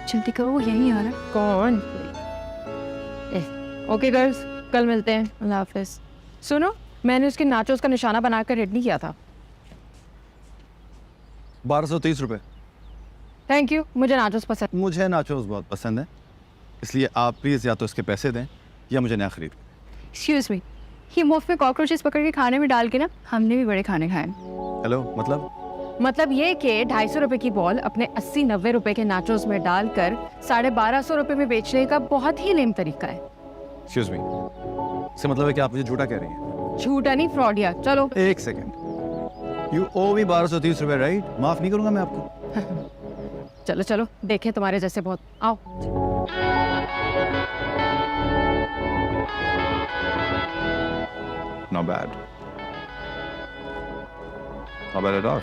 जल्दी करो, वो यहीं आ रहा है। कौन? ओके गर्ल्स, कल मिलते हैं। अल्लाह हाफिज। सुनो, मैंने उसके नाचोस का निशाना बनाकर रेडी किया था। 1230 रुपए। थैंक यू, मुझे नाचोस पसंद। मुझे नाचोस बहुत पसंद है, इसलिए आप प्लीज़ या तो इसके पैसे दें या मुझे नया खरीद। एक्सक्यूज मी, ये मुफ्त में कॉकरोचेस पकड़ के खाने में डाल के ना, हमने भी बड़े खाने खाए। हेलो, मतलब ये कि 250 रुपए की बॉल अपने 80-90 रुपए के नाचोस में डालकर 1250 रुपए में बेचने का बहुत ही लेम तरीका है। एक्सक्यूज मी, इससे मतलब है कि आप मुझे झूठा कह रही हैं? झूठा नहीं, फ्रॉडिया। चलो एक सेकंड, यू ओ मी 1230 रुपए, राइट? माफ नहीं करूंगा मैं आपको। चलो चलो, देखें तुम्हारे जैसे बहुत। आओ। Not bad. Not bad at all.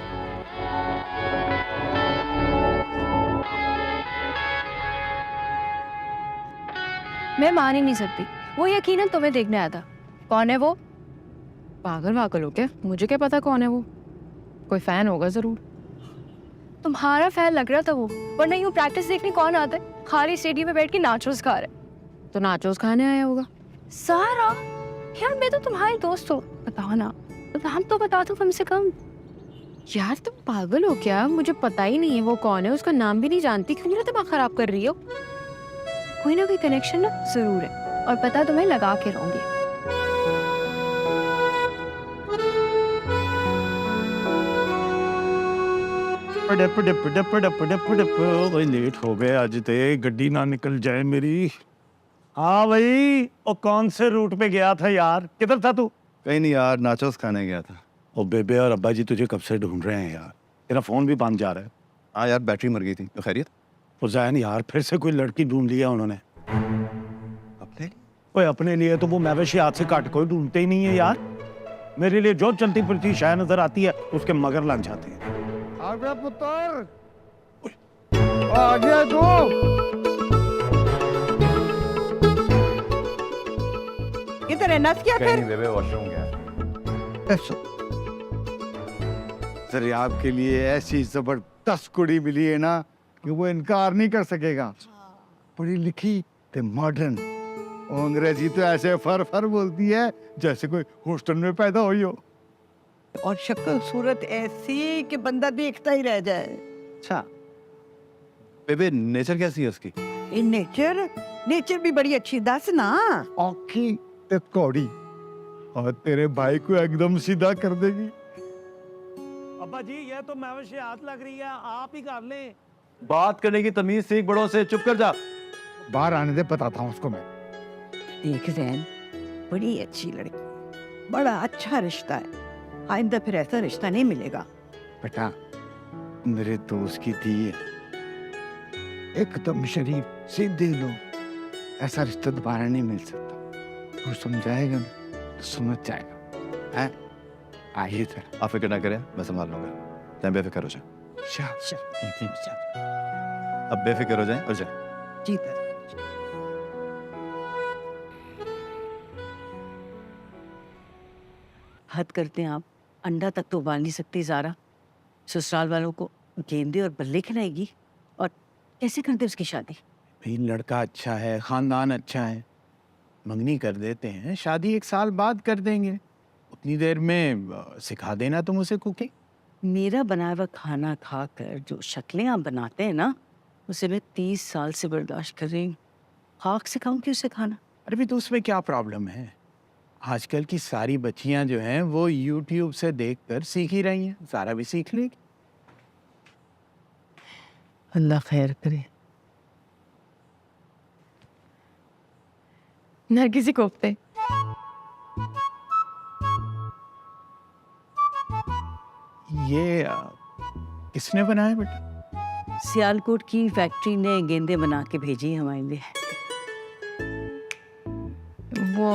मैं मान ही नहीं सकती, वो यकीनन तुम्हें देखने आया था। कौन है वो? पागल वागल हो क्या? मुझे क्या पता कौन है वो। कोई फैन होगा जरूर। तुम्हारा फैन लग रहा था वो, वरना यूँ प्रैक्टिस देखने कौन आता है? खाली स्टेडियम में बैठ के नाचोस खा रहे। तो नाचोस खाने आया होगा। सारा यार, मैं तो तुम्हारी दोस्त हूँ, बताओ ना। हम तो बता दो कम से कम। यार तुम पागल हो क्या? मुझे पता ही नहीं है वो कौन है, उसका नाम भी नहीं जानती। क्यों मेरा दिमाग खराब कर रही हो? कोई ना कोई कनेक्शन ना जरूर है, और पता तुम्हें लगा के रहूंगी। लेट हो गए आज ते, गड्डी ना निकल जाए मेरी। हाँ भाई, और कौन से रूट पे गया था यार? किधर था तू? कहीं नहीं यार, नाचोस खाने गया था। ओ बेबे और अब्बा जी तुझे कब से ढूंढ रहे हैं यार। तेरा फोन भी बंद जा रहा है। हाँ यार, बैटरी मर गई थी। तो खैरियत? ओ जैन यार, फिर से कोई लड़की ढूंढ लिया उन्होंने। अपने? ओए अपने लिए तो वो मवेशी हाथ से काट कोई ढूंढते ही नहीं है यार। मेरे लिए जो चलती फिरती शाय नजर आती है उसके मगर लग जाते हैं। आ गया पुत्र, आ गया तू। इधर है नस क्या फिर? बेबे वॉशरूम गया। सर आपके लिए ऐसी जबरदस्त कुड़ी मिली है ना कि वो इनकार नहीं कर सकेगा। पढ़ी लिखी ते मॉडर्न, अंग्रेजी तो ऐसे फर फर बोलती है जैसे कोई हॉस्टल में पैदा हुई हो। और शक्ल सूरत ऐसी कि बंदा देखता ही रह जाए। अच्छा बेबे, नेचर कैसी है उसकी? ये नेचर नेचर भी बड़ी अच्छी, दस ना। आँखी ते कौड़ी, और तेरे भाई को एकदम सीधा कर देगी। अब्बा जी ये तो मवेशी हाथ लग रही है, आप ही कर ले। बात करने की तमीज सीख बड़ों से, चुप कर जा। बाहर आने दे, बताता हूँ उसको मैं। देख जैन, बड़ी अच्छी लड़की, बड़ा अच्छा रिश्ता है। आइंदा फिर ऐसा रिश्ता नहीं मिलेगा। बेटा, मेरे दोस्त की दी है, एकदम शरीफ सीधे लोग, ऐसा रिश्ता दोबारा नहीं मिल सकता। तू समझाएगा ना तो समझ जाएगा। हैं? आइए सर। आप फिक्र ना करें, मैं संभाल लूंगा। तुम बेफिक्र हो जाए। अब बेफिक्र हो जाए और जाए। जी दस। हद करते हैं आप। अंडा तक तो उबाल नहीं सकती ज़ारा। ससुराल वालों को गेंदे और बल्ले खिलाएगी, और कैसे करते उसकी शादी? भाई लड़का अच्छा है, खानदान अच्छा है, मंगनी कर देते हैं, शादी 1 साल बाद कर देंगे। उतनी देर में सिखा देना तुम उसे कुकिंग। मेरा बनाया हुआ खाना खाकर जो शक्लें आप बनाते हैं ना, उसे मैं 30 साल से बर्दाश्त कर रही हूँ। खाक सिखाऊं कि उसे खाना? अरे भी तो उसमें क्या प्रॉब्लम है? आजकल की सारी बच्चियां जो हैं वो YouTube से देखकर सीख ही रही हैं, सारा भी सीख लेगी। अल्लाह खैर करे। नरगिसी कोफ्ते। ये किसने बनाया बेटा? सियालकोट की फैक्ट्री ने गेंदे बना के भेजी है हमारे लिए। वो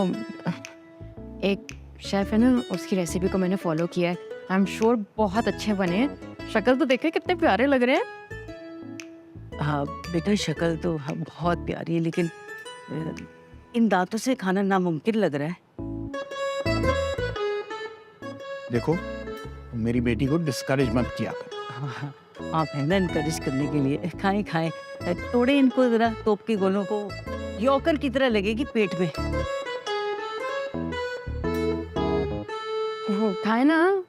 एक शेफ है ना, उसकी रेसिपी को मैंने फॉलो किया है। आई एम श्योर बहुत अच्छे बने हैं। शक्ल तो देखे कितने प्यारे लग रहे हैं। हाँ बेटा, शक्ल तो बहुत प्यारी है, लेकिन इन दांतों से खाना नामुमकिन लग रहा है। देखो, मेरी बेटी को डिस्करेज मत किया कर। हाँ, आप हैं ना इनकरेज करने के लिए। खाएं खाएं, तोड़े इनको जरा, तोप के गोलों को, यॉकर की तरह लगेगी पेट में। वो खाए ना।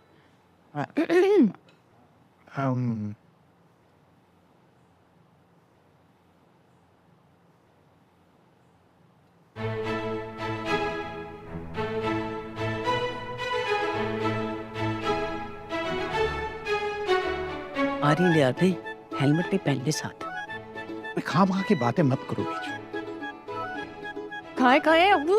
हम आरी ले आते, हेलमेट नहीं पहन ले साथ। खाम की बातें मत करो बीच में। खाए खाए अब्बू।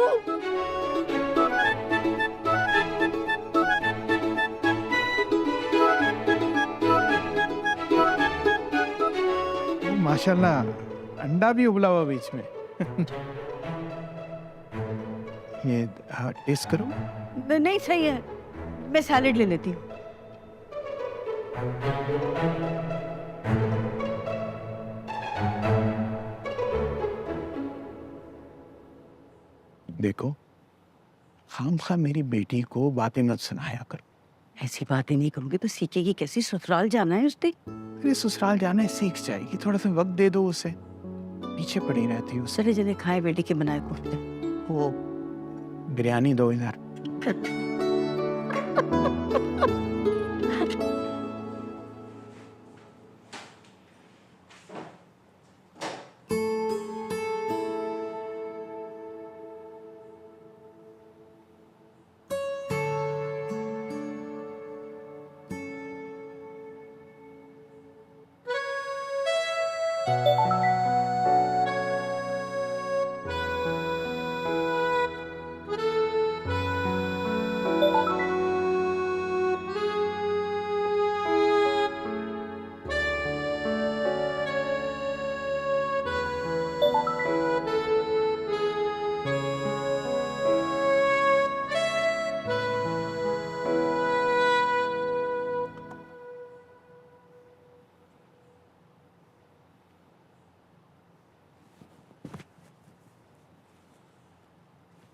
माशाल्लाह, अंडा भी उबला हुआ बीच में। ये टेस्ट करो। नहीं सही है, मैं सैलेड ले लेती हूँ। देखो, खामखा मेरी बेटी को बातें मत सुनाया करो। ऐसी बातें नहीं करूंगी तो सीखेगी कैसी? ससुराल जाना है उसने। अरे ससुराल जाना है, सीख जाएगी। थोड़ा सा वक्त दे दो उसे, पीछे पड़ी रहती है उसे। चले चले खाए बेटी के बनाए कोफ्ते। वो बिरयानी दो इधर।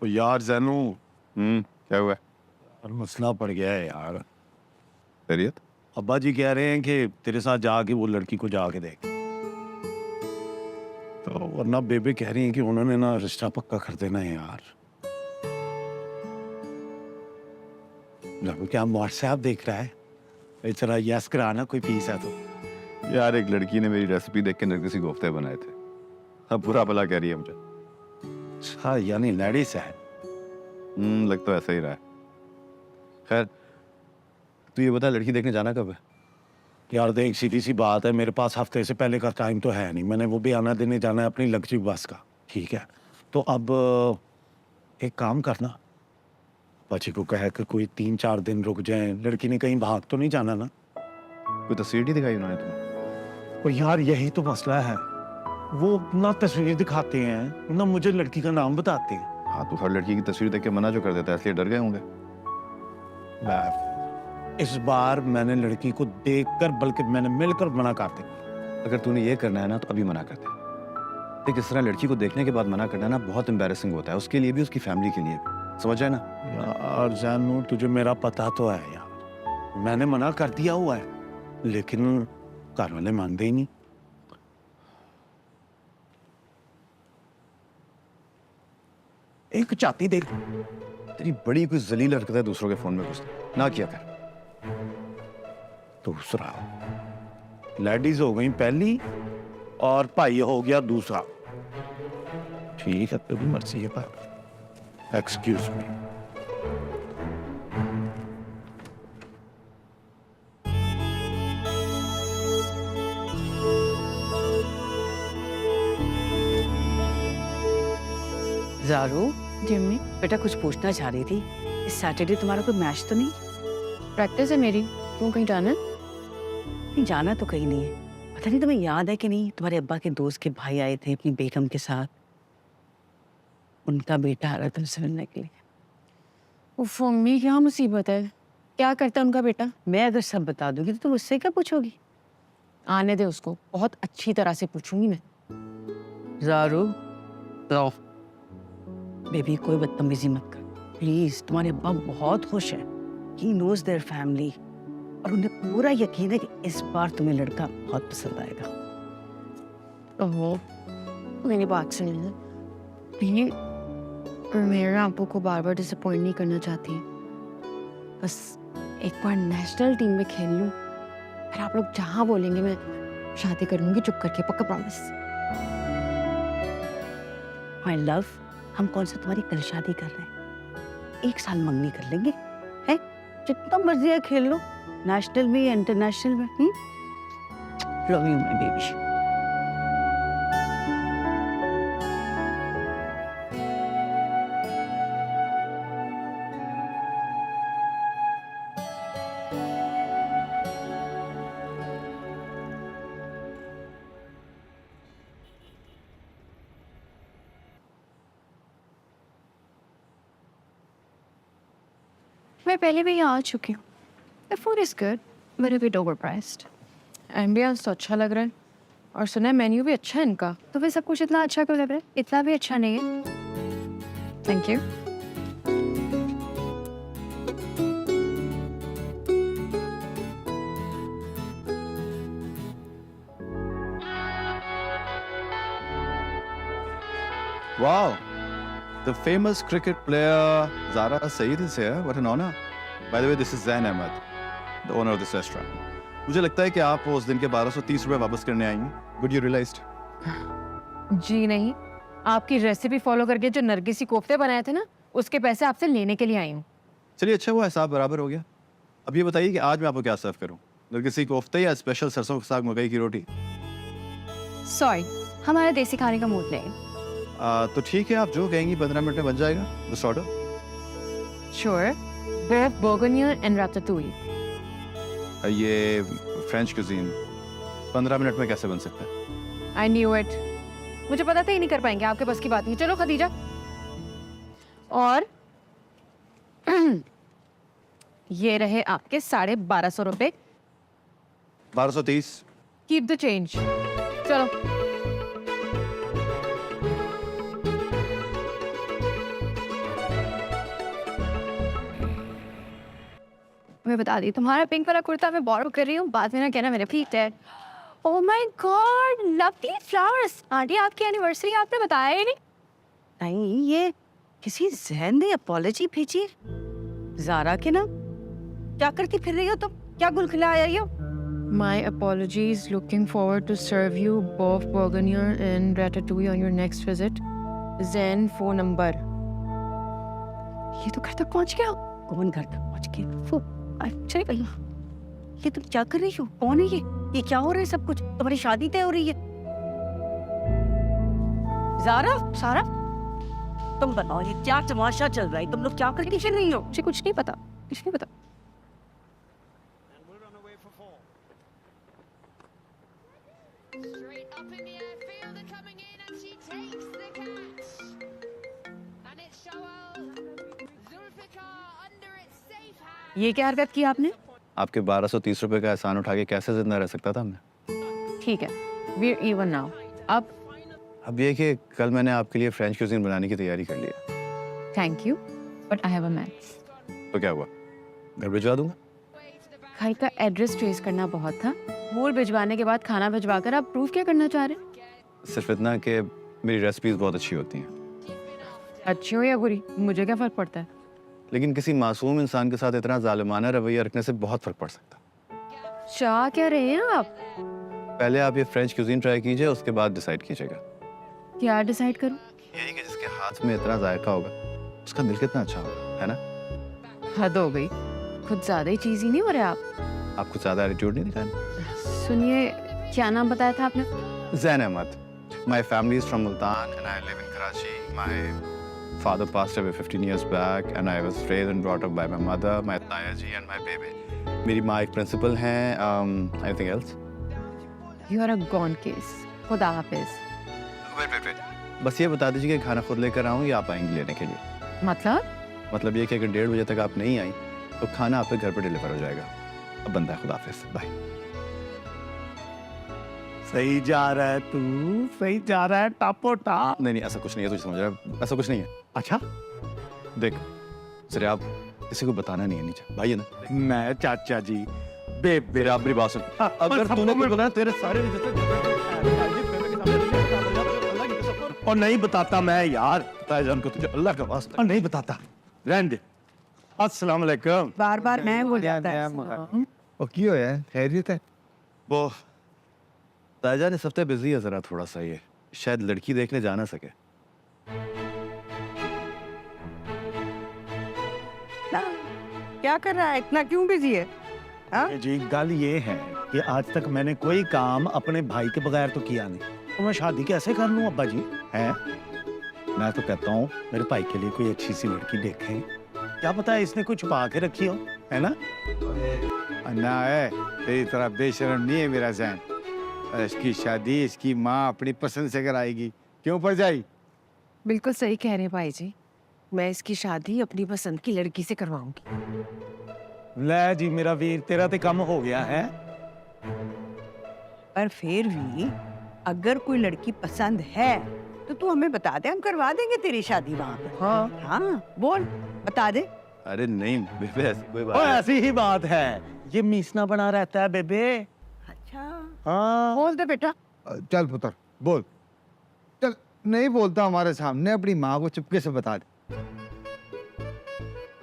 ओ यार जैनू, क्या हुआ है? और मसला पड़ गया है यार। खैरियत? अब्बा जी कह रहे हैं कि तेरे साथ जाके वो लड़की को जाके देख। तो वरना बेबे कह रही हैं कि उन्होंने ना रिश्ता पक्का कर देना है यार। क्या व्हाट्सएप देख रहा है? जरा यस कराना, कोई पीस है तो। यार एक लड़की ने मेरी रेसिपी देख के नरगिसी कोफ्ते बनाए थे। अब बुरा भला कह रही है मुझे। अच्छा, यानी लेडीज है। लग तो ऐसा ही रहा है। खैर तू ये बता, लड़की देखने जाना कब है? यार देख, सीधी सी बात है, मेरे पास हफ्ते से पहले का टाइम तो है नहीं। मैंने वो भी आना देने जाना है अपनी लग्जरी बस का, ठीक है? तो अब एक काम करना, बच्ची को कह कि कोई 3-4 दिन रुक जाए। लड़की ने कहीं भाग तो नहीं जाना ना? कोई तस्वीर नहीं दिखाई उन्होंने तुम्हें? तो यार यही तो मसला है, वो ना तस्वीर दिखाते हैं ना मुझे लड़की का नाम बताते हैं। हाँ, तो हर लड़की की तस्वीर देख के मना जो कर देता है, इसलिए डर गए होंगे। इस बार मैंने लड़की को देखकर, बल्कि मैंने मिलकर मना कर दिया। अगर तूने ये करना है ना तो अभी मना कर दे। देख, इस तरह लड़की को देखने के बाद मना करना ना बहुत एम्बैरेसिंग होता है, उसके लिए भी, उसकी फैमिली के लिए भी। समझ जाए ना? यार जानू, तुझे मेरा पता तो है यार, मैंने मना कर दिया हुआ है, लेकिन घर वाले मानते ही नहीं। एक चाहती देख। तेरी बड़ी कोई जलील हरकत है दूसरों के फोन में घुसना, ना किया कर। दूसरा, लेडीज हो गई पहली और भाई हो गया दूसरा। ठीक है, तेरी मर्जी है पर एक्सक्यूज मी। जारू, जिम्मी, बेटा कुछ पूछना चाह रही थी। इस सैटरडे तुम्हारा कोई मैच तो नहीं? प्रैक्टिस है मेरी। तू कहीं जाना है? नहीं, जाना तो कहीं नहीं है। पता नहीं तुम्हें याद है कि नहीं, तुम्हारे अब्बा के दोस्त के भाई आए थे अपनी बेगम के साथ। उनका बेटा आ रहा था उनसे मिलने के लिए। उफ मम्मी, क्या मुसीबत है? क्या करता है उनका बेटा? मैं अगर सब बता दूंगी तो तुम उससे क्या पूछोगी? आने दे उसको, बहुत अच्छी तरह से पूछूंगी मैं। जारू, बेबी कोई बदतमीजी मत कर प्लीज। तुम्हारे अब्बा बहुत खुश हैं। He knows their family. और उन्हें पूरा यकीन है कि इस बार तुम्हें लड़का बहुत पसंद आएगा। ओहो, मेरी बात सुनिए। नहीं, मैं आपको को बार बार डिसअपॉइंट नहीं करना चाहती। बस एक बार नेशनल टीम में खेल लूं, फिर आप लोग जहाँ बोलेंगे मैं शादी कर लूंगी चुप करके, पक्का प्रॉमिस। माय लव, हम कौन सा तुम्हारी कल शादी कर रहे हैं? 1 साल मंगनी कर लेंगे, है? जितना मर्जी है खेल लो, नेशनल में या इंटरनेशनल में। Love you my baby. मैं पहले भी यहाँ आ चुकी हूँ। The food is good, but a bit overpriced. Ambience तो अच्छा लग रहा है और सुना है मेन्यू भी अच्छा है इनका। तो फिर सब कुछ इतना अच्छा क्यों लग रहा है? इतना भी अच्छा नहीं है। Thank you. Wow, the famous cricket player Zara Saeed is here. What an honor. By the way, this is Zain Ahmed, the owner of this restaurant. मुझे लगता है कि आप उस दिन के 1230 रुपए वापस करने आएंगे. Good you realized. जी नहीं, आपकी रेसिपी फॉलो करके जो नरगिसी कोफ्ते बनाए थे ना, उसके पैसे आपसे लेने के लिए आई हूँ। चलिए अच्छा हुआ, हिसाब बराबर हो गया। अब ये बताइए कि आज मैं आपको क्या सर्व करूं? नरगिसी कोफ्ते या स्पेशल सरसों के साग मकई की रोटी? सॉरी, हमारा देसी खाने का मूड नहीं है। तो ठीक है, आप जो कहेंगी 15 मिनट में बन जाएगा। Just order. Sure. Beef bourguignon and ratatouille. ये फ्रेंच cuisine 15 मिनट में कैसे बन सकता है? I knew it. मुझे पता था ही नहीं कर पाएंगे, आपके बस की बात नहीं। चलो खदीजा। और ये रहे आपके 1250 रुपए। 1230। Keep the change. चलो। मैं बता दी, तुम्हारा पिंक वाला कुर्ता मैं बोरो कर रही हूँ, बाद में ना कहना मेरे फीट है। Oh my God, lovely flowers. Aunty आपकी एनिवर्सरी आपने बताया ही नहीं। नहीं, ये किसी जहन ने अपॉलॉजी भेजी है ज़ारा के नाम। क्या करती फिर रही हो तुम? क्या गुल खिलाया आई हो? My apologies. Looking forward to serve you beef bourguignon and ratatouille on your next visit. Zen phone number. ये तो घर तक पहुँच गया। कौन घर तक पहुंच के? वो चलिए भैया। ये तुम क्या कर रही हो? कौन है ये? ये क्या हो रहा है सब कुछ? तुम्हारी शादी तय हो रही है? ज़ारा, सारा, तुम बताओ ये क्या तमाशा चल रहा है? तुम लोग क्या करके फिर रही हो? मुझे कुछ नहीं पता, कुछ नहीं पता। Straight up in the air, Fielder coming in and she takes the catch. And it's Shoal Zulfikar under its safe hand. ये क्या हरकत की आपने? आपके 1230 रुपए का एहसान उठा के कैसे जिंदा रह सकता था मैं? ठीक है, we're even now. अब ये कि कल मैंने आपके लिए फ्रेंच क्यूजीन बनाने की तैयारी कर ली है। Thank you, but I have a man. तो क्या हुआ? घर भिजवा दूंगा। घर का एड्रेस ट्रेस करना बहुत था। मूल भिजवाने के बाद खाना भिजवा कर आप प्रूफ क्या करना चाह रहे हैं? सिर्फ इतना कि मेरी रेसिपीज बहुत अच्छी होती हैं। अच्छी हो या बुरी, मुझे क्या फर्क पड़ता है? लेकिन किसी मासूम इंसान के साथ इतना जालिमाना रवैया रखने से बहुत फर्क पड़ सकता है। चाह क्या रहे हैं आप? पहले आप ये फ्रेंच क्यूजीन ट्राई कीजिए, उसके बाद डिसाइड कीजिएगा। क्या डिसाइड करूं? यही कि जिसके हाथ में इतना जायका होगा, उसका दिल कितना अच्छा होगा, है ना? हद हो गई, खुद ज्यादा ही चीज ही नहीं हो रहे आप। आप कुछ ज्यादा एटीट्यूड नहीं दिखाना। सुनिए, क्या नाम बताया था आपने? Zain Ahmed. My family is from Multan and I live in Karachi. My father passed away 15 years back and I was raised and brought up by my mother, my Taya ji and my baby. मेरी माँ एक principal हैं। Anything else? You are a gone case. खुदा हाफिज। Wait. बस ये बता दीजिए कि खाना खुद लेकर आऊँ या आप आएंगे लेने के लिए? मतलब ये कि अगर 1:30 बजे तक आप नहीं आई तो खाना आपके घर पर डिलीवर हो जाएगा। अब बनता है, खुदा हाफिज, बाय। सही जा रहा है तू, सही जा रहा है टापो टाप। नहीं ऐसा कुछ नहीं है, तुझे समझ रहा है, ऐसा कुछ नहीं है। अच्छा, देख सिर्फ आप किसी को बताना नहीं है, नीचे भाई है ना? मैं चाचा जी बराबरी बात सुन। अगर तूने कुछ बोला तेरे सारे और नहीं बताता मैं यार, ताईजान को तुझे अल्लाह का वास्ता और नहीं बताता, रहने दे। अस्सलाम वालेकुम। बार बार मैं हो जाता है। और क्यों है, खैरियत है? वो ताईजान इस हफ्ते बिजी है जरा थोड़ा सा, ये शायद लड़की देखने जा ना सके। ना, क्या कर रहा है, इतना क्यों बिजी है? हाँ? जी गल ये है कि आज तक मैंने कोई काम अपने भाई के बगैर तो किया नहीं, तो मैं शादी कैसे कर लूं अब्बा जी? हैं? मैं तो कहता हूँ मेरे भाई के लिए कोई अच्छी सी लड़की देखें, क्या पता है इसने कुछ छुपा के रखी हो, है ना? अन्ना है, तेरी तरह बेशरम नहीं है मेरा जहन। इसकी शादी इसकी माँ अपनी पसंद से कराएगी, क्यों पर जाई? बिल्कुल सही कह रहे हैं भाई जी, मैं इसकी शादी अपनी पसंद की लड़की से करवाऊंगी। ले जी मेरा वीर, तेरा तो कम हो गया है। पर फिर भी अगर कोई लड़की पसंद है तो तू हमें बता दे, हम करवा देंगे तेरी शादी वहाँ पे। हाँ हाँ बोल, बता दे। अरे नहीं बेबे, ऐसी कोई बात और नहीं। ऐसी ही बात है, ये मीसना बना रहता है बेबे। अच्छा, हाँ बोल दे बेटा। चल पुत्र बोल। चल, नहीं बोलता हमारे सामने, अपनी माँ को चुपके से बता दे।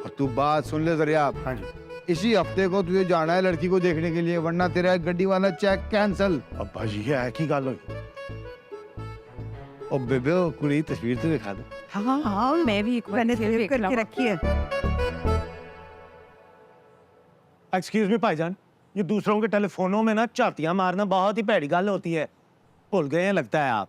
और तू बात सुन ले जरिया, हाँ जी। इसी हफ्ते को तुझे जाना है लड़की को देखने के लिए, वरना तेरा गड्डी वाला चेक कैंसल। अब्बा जी ये है की गल हुई? और बेबे वो कुड़ी तस्वीर तो दिखा दो। हाँ हाँ, मैं भी एक मैंने सेव करके रखी है। एक्सक्यूज मी भाईजान, ये दूसरों के टेलीफोनों में ना चातियां मारना बहुत ही भैड़ी गल होती है, भूल गए हैं लगता है आप।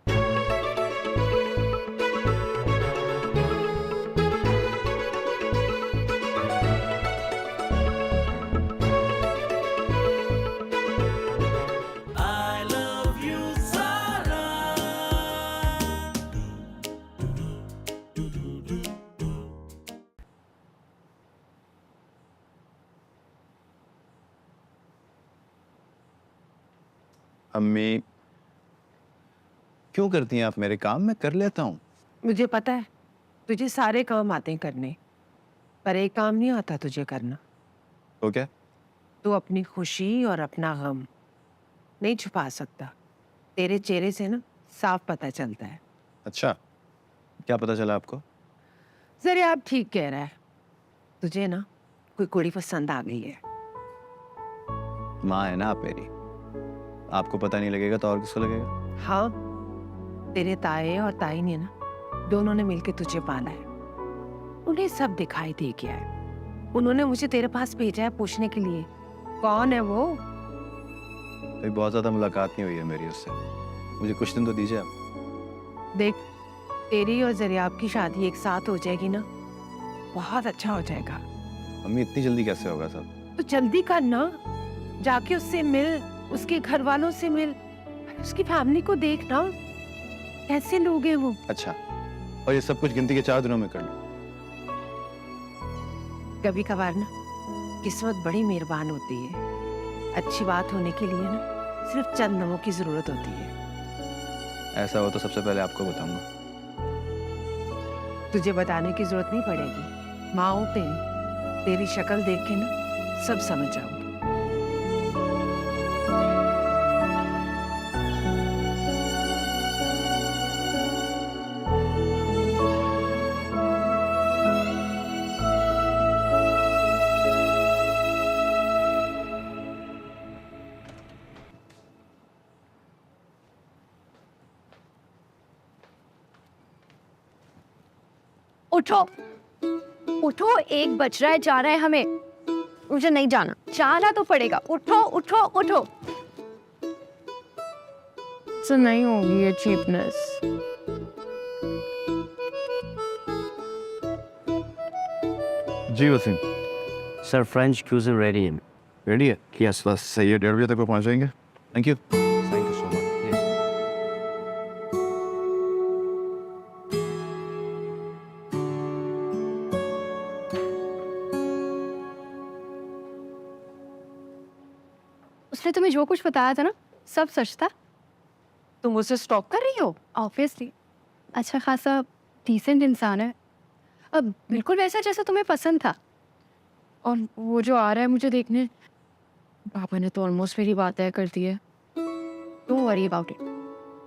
अम्मी क्यों करती हैं आप मेरे काम? मैं कर लेता हूँ। मुझे पता है तुझे सारे काम आते हैं करने, पर एक काम नहीं आता तुझे करना। तो क्या? तू अपनी खुशी और अपना गम नहीं छुपा सकता, तेरे चेहरे से ना साफ पता चलता है। अच्छा, क्या पता चला आपको? जरा आप ठीक कह रहा है, तुझे ना कोई कुड़ी पसंद आ गई है। माँ है ना आप मेरी, आपको पता नहीं लगेगा तो और किसको लगेगा? हाँ, तेरे ताए और ताई ने ना दोनों ने मिलकर तुझे पाला है, उन्हें सब दिखाई दे गया है। उन्होंने मुझे तेरे पास भेजा है पूछने के लिए कौन है वो। अभी बहुत ज्यादा मुलाकात नहीं हुई है मेरी उससे, मुझे कुछ दिन तो दीजिए आप। देख, तेरी और जरियाब की शादी एक साथ हो जाएगी ना, बहुत अच्छा हो जाएगा। अम्मी इतनी जल्दी कैसे होगा सब? तो जल्दी कर ना, जाके उससे मिल, उसके घर वालों से मिल, उसकी फैमिली को देखना, कैसे लोग हैं वो। अच्छा, और ये सब कुछ गिनती के 4 दिनों में कर लो? कभी कभार ना किस्मत बड़ी मेहरबान होती है, अच्छी बात होने के लिए ना सिर्फ चंद लम्हों की जरूरत होती है। ऐसा हो तो सबसे पहले आपको बताऊंगा। तुझे बताने की जरूरत नहीं पड़ेगी, माँ हूँ तेरी शक्ल देख के ना सब समझ जाऊंगी। उठो उठो, 1 बज रहा है, जाना है हमें। मुझे नहीं जाना। जाना तो पड़ेगा, उठो उठो उठो। तो नहीं होगी ये चीपनेस। जी Wasim. Sir French cuisine ready है। रेडी है? यस बस सही है, 1:30 बजे तक वो पहुंच जाएंगे। Thank you. Thank you so much. उसने तुम्हें जो कुछ बताया था ना, सब सच था। तुम मुझसे स्टॉक कर रही हो? ऑब्वियसली अच्छा खासा डिसेंट इंसान है, अब बिल्कुल वैसा जैसा तुम्हें पसंद था। और वो जो आ रहा है मुझे देखने, पापा ने तो ऑलमोस्ट मेरी बात तय कर दी है। डोंट वरी अबाउट इट,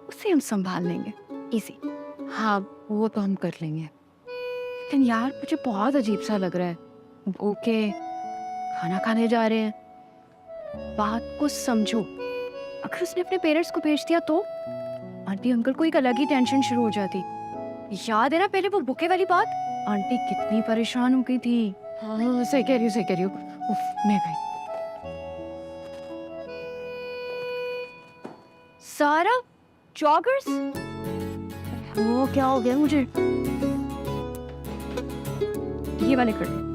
उसे हम संभाल लेंगे, इजी। हाँ वो तो हम कर लेंगे, लेकिन यार मुझे बहुत अजीब सा लग रहा है। ओके खाना खाने जा रहे हैं, बात को समझो। अगर उसने अपने पेरेंट्स को भेज दिया तो आंटी अंकल को एक अलग ही टेंशन शुरू हो जाती। याद है ना पहले वो बुके वाली बात, आंटी कितनी परेशान हो गई थी। हाँ सही कह रही हूँ, सही कह रही हूँ। उफ, मैं गई। सारा जॉगर्स, वो क्या हो गया मुझे, ये वाले कर ले।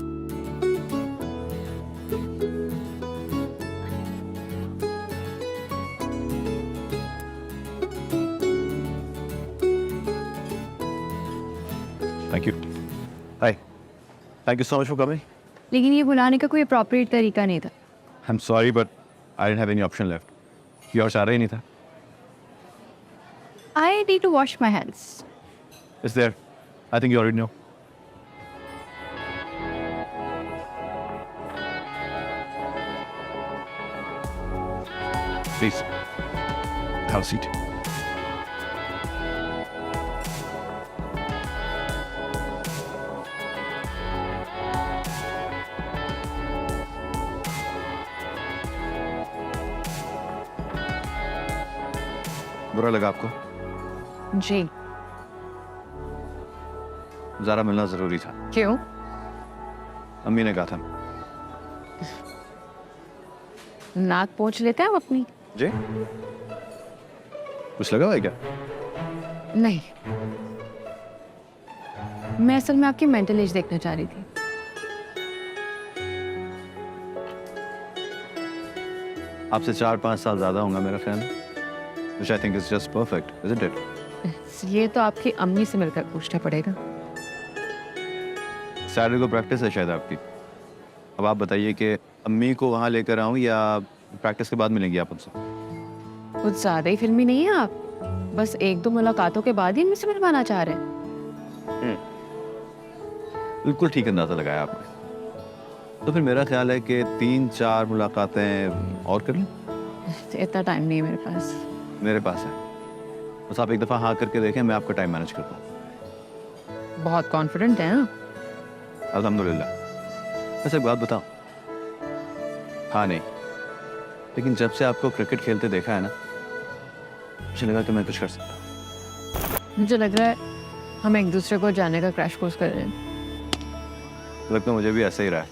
Thank you. Hi. Thank you so much for coming. लेकिन ये बुलाने का कोई अप्रोप्रिएट तरीका नहीं था। I'm sorry, but I didn't have any option left. ये और चारा ही नहीं था. I need to wash my hands. It's there. I think you already know. Please, have a seat. बुरा लगा आपको? जी ज़रा मिलना ज़रूरी था। क्यों? अम्मी ने कहा था। नाक पोंछ लेते हैं हम अपनी। जी? कुछ लगा हुआ है क्या? नहीं, मैं असल में आपकी मेंटल एज देखना चाह रही थी। आपसे 4-5 साल ज़्यादा होगा मेरा ख्याल है। Which I think is just perfect, isn't it? ये तो आपकी अम्मी से मिलकर पूछना पड़ेगा। सैटरडे को प्रैक्टिस है शायद आपकी। अब आप बताइए कि अम्मी को वहाँ लेकर आऊँ या प्रैक्टिस के बाद मिलेंगी आप उनसे? कुछ ज्यादा ही फिल्मी नहीं है आप, बस 1-2 मुलाकातों के बाद ही इनमें से मिलवाना चाह रहे हैं। बिल्कुल ठीक अंदाज़ा लगाया आपने। तो फिर मेरा ख्याल है कि 3-4 मुलाकातें और कर लें। इतना टाइम नहीं है मेरे पास। मेरे पास है, बस आप एक दफ़ा हाँ करके देखें, मैं आपका टाइम मैनेज करता हूँ। बहुत कॉन्फिडेंट है ना? अल्हम्दुलिल्लाह। वैसे एक बात बताओ। हाँ नहीं, लेकिन जब से आपको क्रिकेट खेलते देखा है ना, मुझे लगा कि मैं कुछ कर सकता। मुझे लग रहा है हम एक दूसरे को जानने का क्रैश कोर्स कर रहे हैं। लगता मुझे भी ऐसा ही रहा है,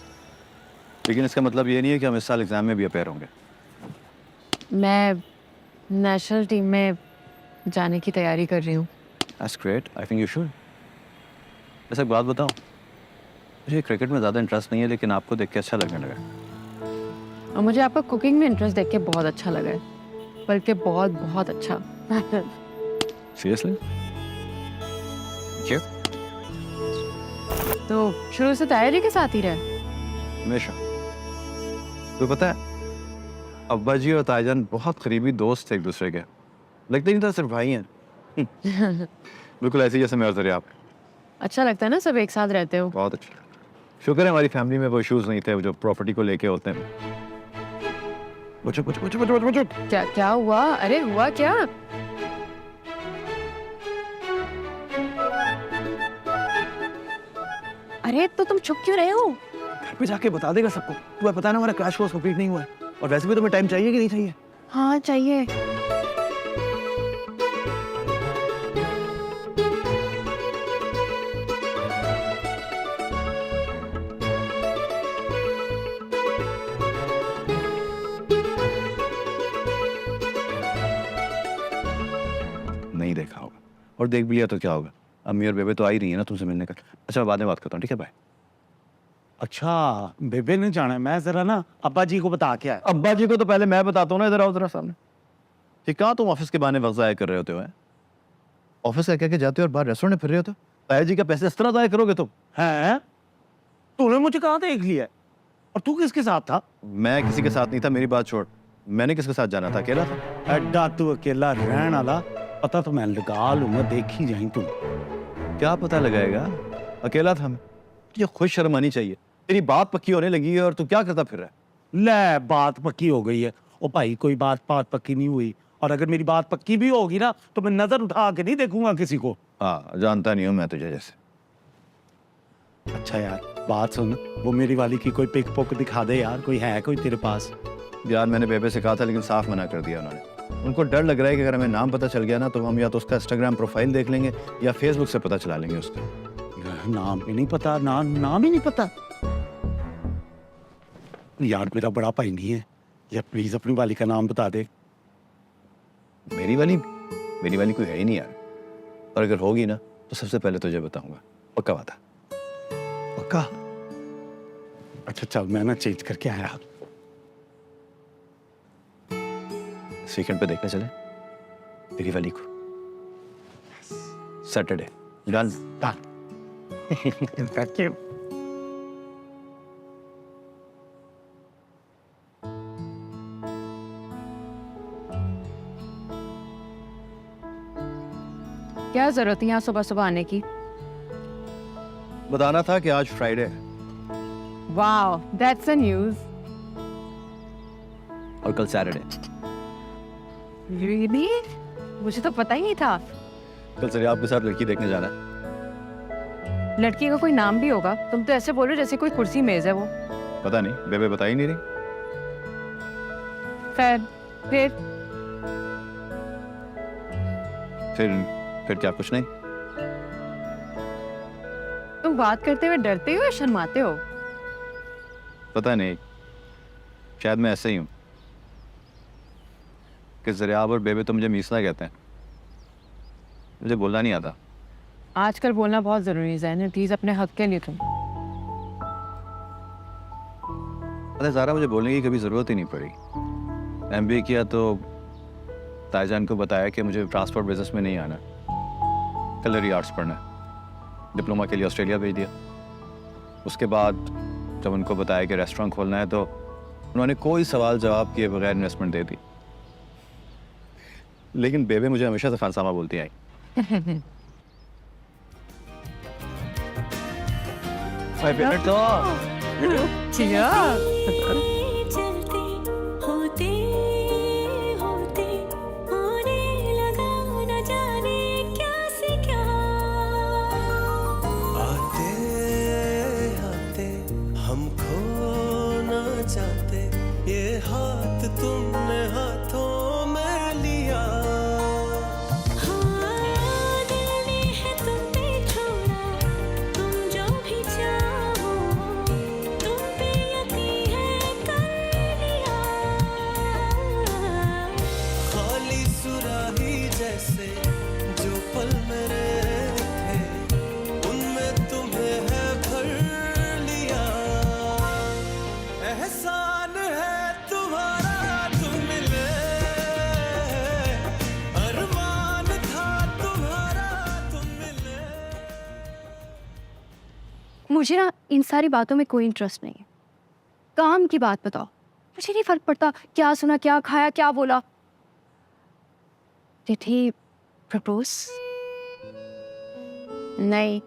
लेकिन इसका मतलब ये नहीं है कि हम इस साल एग्जाम में भी अपेयर होंगे। मैं नेशनल टीम में जाने की तैयारी कर रही हूँ। That's great. I think you should. वैसे एक बात बताओ, मुझे क्रिकेट में ज़्यादा इंटरेस्ट नहीं है, लेकिन आपको देख के अच्छा लगने लगा। और मुझे आपका कुकिंग में इंटरेस्ट देख के बहुत अच्छा लगा है, बल्कि बहुत बहुत अच्छा। Seriously? क्यों? तो शुरू से तैयारी के साथ ही रहे? हमेशा। तो पता है, अब्बा जी और ताईजान बहुत करीबी दोस्त थे एक दूसरे के। लगते नहीं था सिर्फ भाई हैं। बिल्कुल ऐसे ही जैसे मैं और दरिया। अच्छा लगता है ना सब एक साथ रहते हो? बहुत अच्छा। शुक्र है हमारी फैमिली में वो इश्यूज नहीं थे जो प्रॉपर्टी को लेके होते हैं। बचो बचो बचो बचो बचो। क्या क्या हुआ? अरे हुआ क्या? अरे तो तुम चुप क्यों रहे हो? घर पे जाके बता देगा सबको। तुम्हें पता है ना हमारा क्रैश कोर्स कंप्लीट नहीं हुआ है, और वैसे भी तुम्हें टाइम चाहिए कि नहीं चाहिए? हाँ चाहिए। नहीं देखा होगा, और देख भी लिया तो क्या होगा? अम्मी और बेबे तो आ ही रही है ना तुमसे मिलने का। अच्छा मैं बाद में बात करता हूँ, ठीक है बाय। अच्छा बेबे ने जाना है, मैं जरा ना अब्बा जी को बता के आया। अब्बा जी को तो पहले मैं बताता हूँ ना, इधर आओ जरा सामने। ठीक, कहाँ तुम ऑफिस के बहाने वक्त ज़ाया कर रहे होते हो? ऑफिस से कह के जाते हो और बाहर रेस्टोरेंट में फिर रहे होते हो। ताया जी का पैसे इस तरह ज़ाया करोगे तुम? हैं? तूने मुझे कहाँ देख लिया है? और तू किसके साथ था? मैं किसी के साथ नहीं था, मेरी बात छोड़। मैंने किसके साथ जाना था? अकेला था। एड्डा तू अकेला रहने वाला, पता तो मैं लगा लूंगा, देखी जाई तू। क्या पता लगाएगा? अकेला था मैं। तुझे खुद शर्म आनी चाहिए। तेरी बात पक्की होने लगी है और तू क्या करता फिर रहा है? ले बात पक्की हो गई है। ओ भाई कोई बात पक्की नहीं हुई, और अगर मेरी बात पक्की भी होगी ना तो मैं नजर उठा के नहीं देखूंगा किसी को। हाँ, जानता नहीं हूँ मैं तुझे जैसे। अच्छा यार बात सुन, वो मेरी वाली की कोई पिक पुक दिखा दे यार, कोई है कोई तेरे पास? यार मैंने बेबे से कहा था लेकिन साफ मना कर दिया उन्होंने। उनको डर लग रहा है कि अगर हमें नाम पता चल गया ना तो हम या तो उसका इंस्टाग्राम प्रोफाइल देख लेंगे या फेसबुक से पता चला लेंगे उसका। नाम भी नहीं पता, नाम ही नहीं पता। यार मेरा बड़ा भाई नहीं है, या प्लीज अपनी वाली का नाम बता दे। मेरी वाली कोई है ही नहीं यार, और अगर होगी ना तो सबसे पहले तुझे बताऊंगा, पक्का वादा। पक्का? अच्छा चल मैं ना चेंज करके आया। इस वीकेंड पे देखने चले तेरी वाली को, सैटरडे। डन। Thank you. क्या जरूरत है यहाँ सुबह सुबह आने की? बताना था कि आज फ्राइडे है वाओ, दैट्स अ न्यूज़। और कल सैटरडे। रियली? मुझे तो पता ही नहीं था। कल से आपके साथ लड़की देखने जाना है। लड़की का कोई नाम भी होगा? तुम तो ऐसे बोल रहे हो जैसे कोई कुर्सी मेज है वो। पता नहीं, बेबे बता ही नहीं रही। फिर क्या? कुछ नहीं। तुम बात करते हुए डरते हो या शर्माते हो? पता नहीं, शायद मैं ऐसे ही हूँ कि ज़रियाब और बेबे तो मुझे मीसना कहते हैं, मुझे बोलना नहीं आता। आजकल बोलना बहुत जरूरी है ज़ैन, प्लीज अपने हक के लिए तुम। अरे ज़ारा, मुझे बोलने की कभी ज़रूरत ही नहीं पड़ी। MBA किया तो ताईजान को बताया कि मुझे ट्रांसपोर्ट बिजनेस में नहीं आना, कलरी आर्ट्स पढ़ना है। डिप्लोमा के लिए ऑस्ट्रेलिया भेज दिया। उसके बाद जब उनको बताया कि रेस्टोरेंट खोलना है तो उन्होंने कोई सवाल जवाब किए बगैर इन्वेस्टमेंट दे दी। लेकिन बेबे मुझे हमेशा से फनसामा बोलती आई। My favourite song. होते होते होने लगा न जाने क्या से क्या। आते आते हम खो ना चाहते, ये हाथ तुमने हाथों में लिया। हाँ दिल ने है तुम पे छोड़ा, तुम जो भी चाहो तुम पे यकीन है कर लिया। खाली सुराही जैसे जो पल मेरे थे, उनमें तुम्हें है भर लिया। एहसान है तुम्हारा तुम मिले, अरमान था तुम्हारा तुम मिले। मुझे ना इन सारी बातों में कोई इंटरेस्ट नहीं है। काम की बात बताओ, मुझे नहीं फर्क पड़ता क्या सुना, क्या खाया, क्या बोला। Did he propose? नहीं।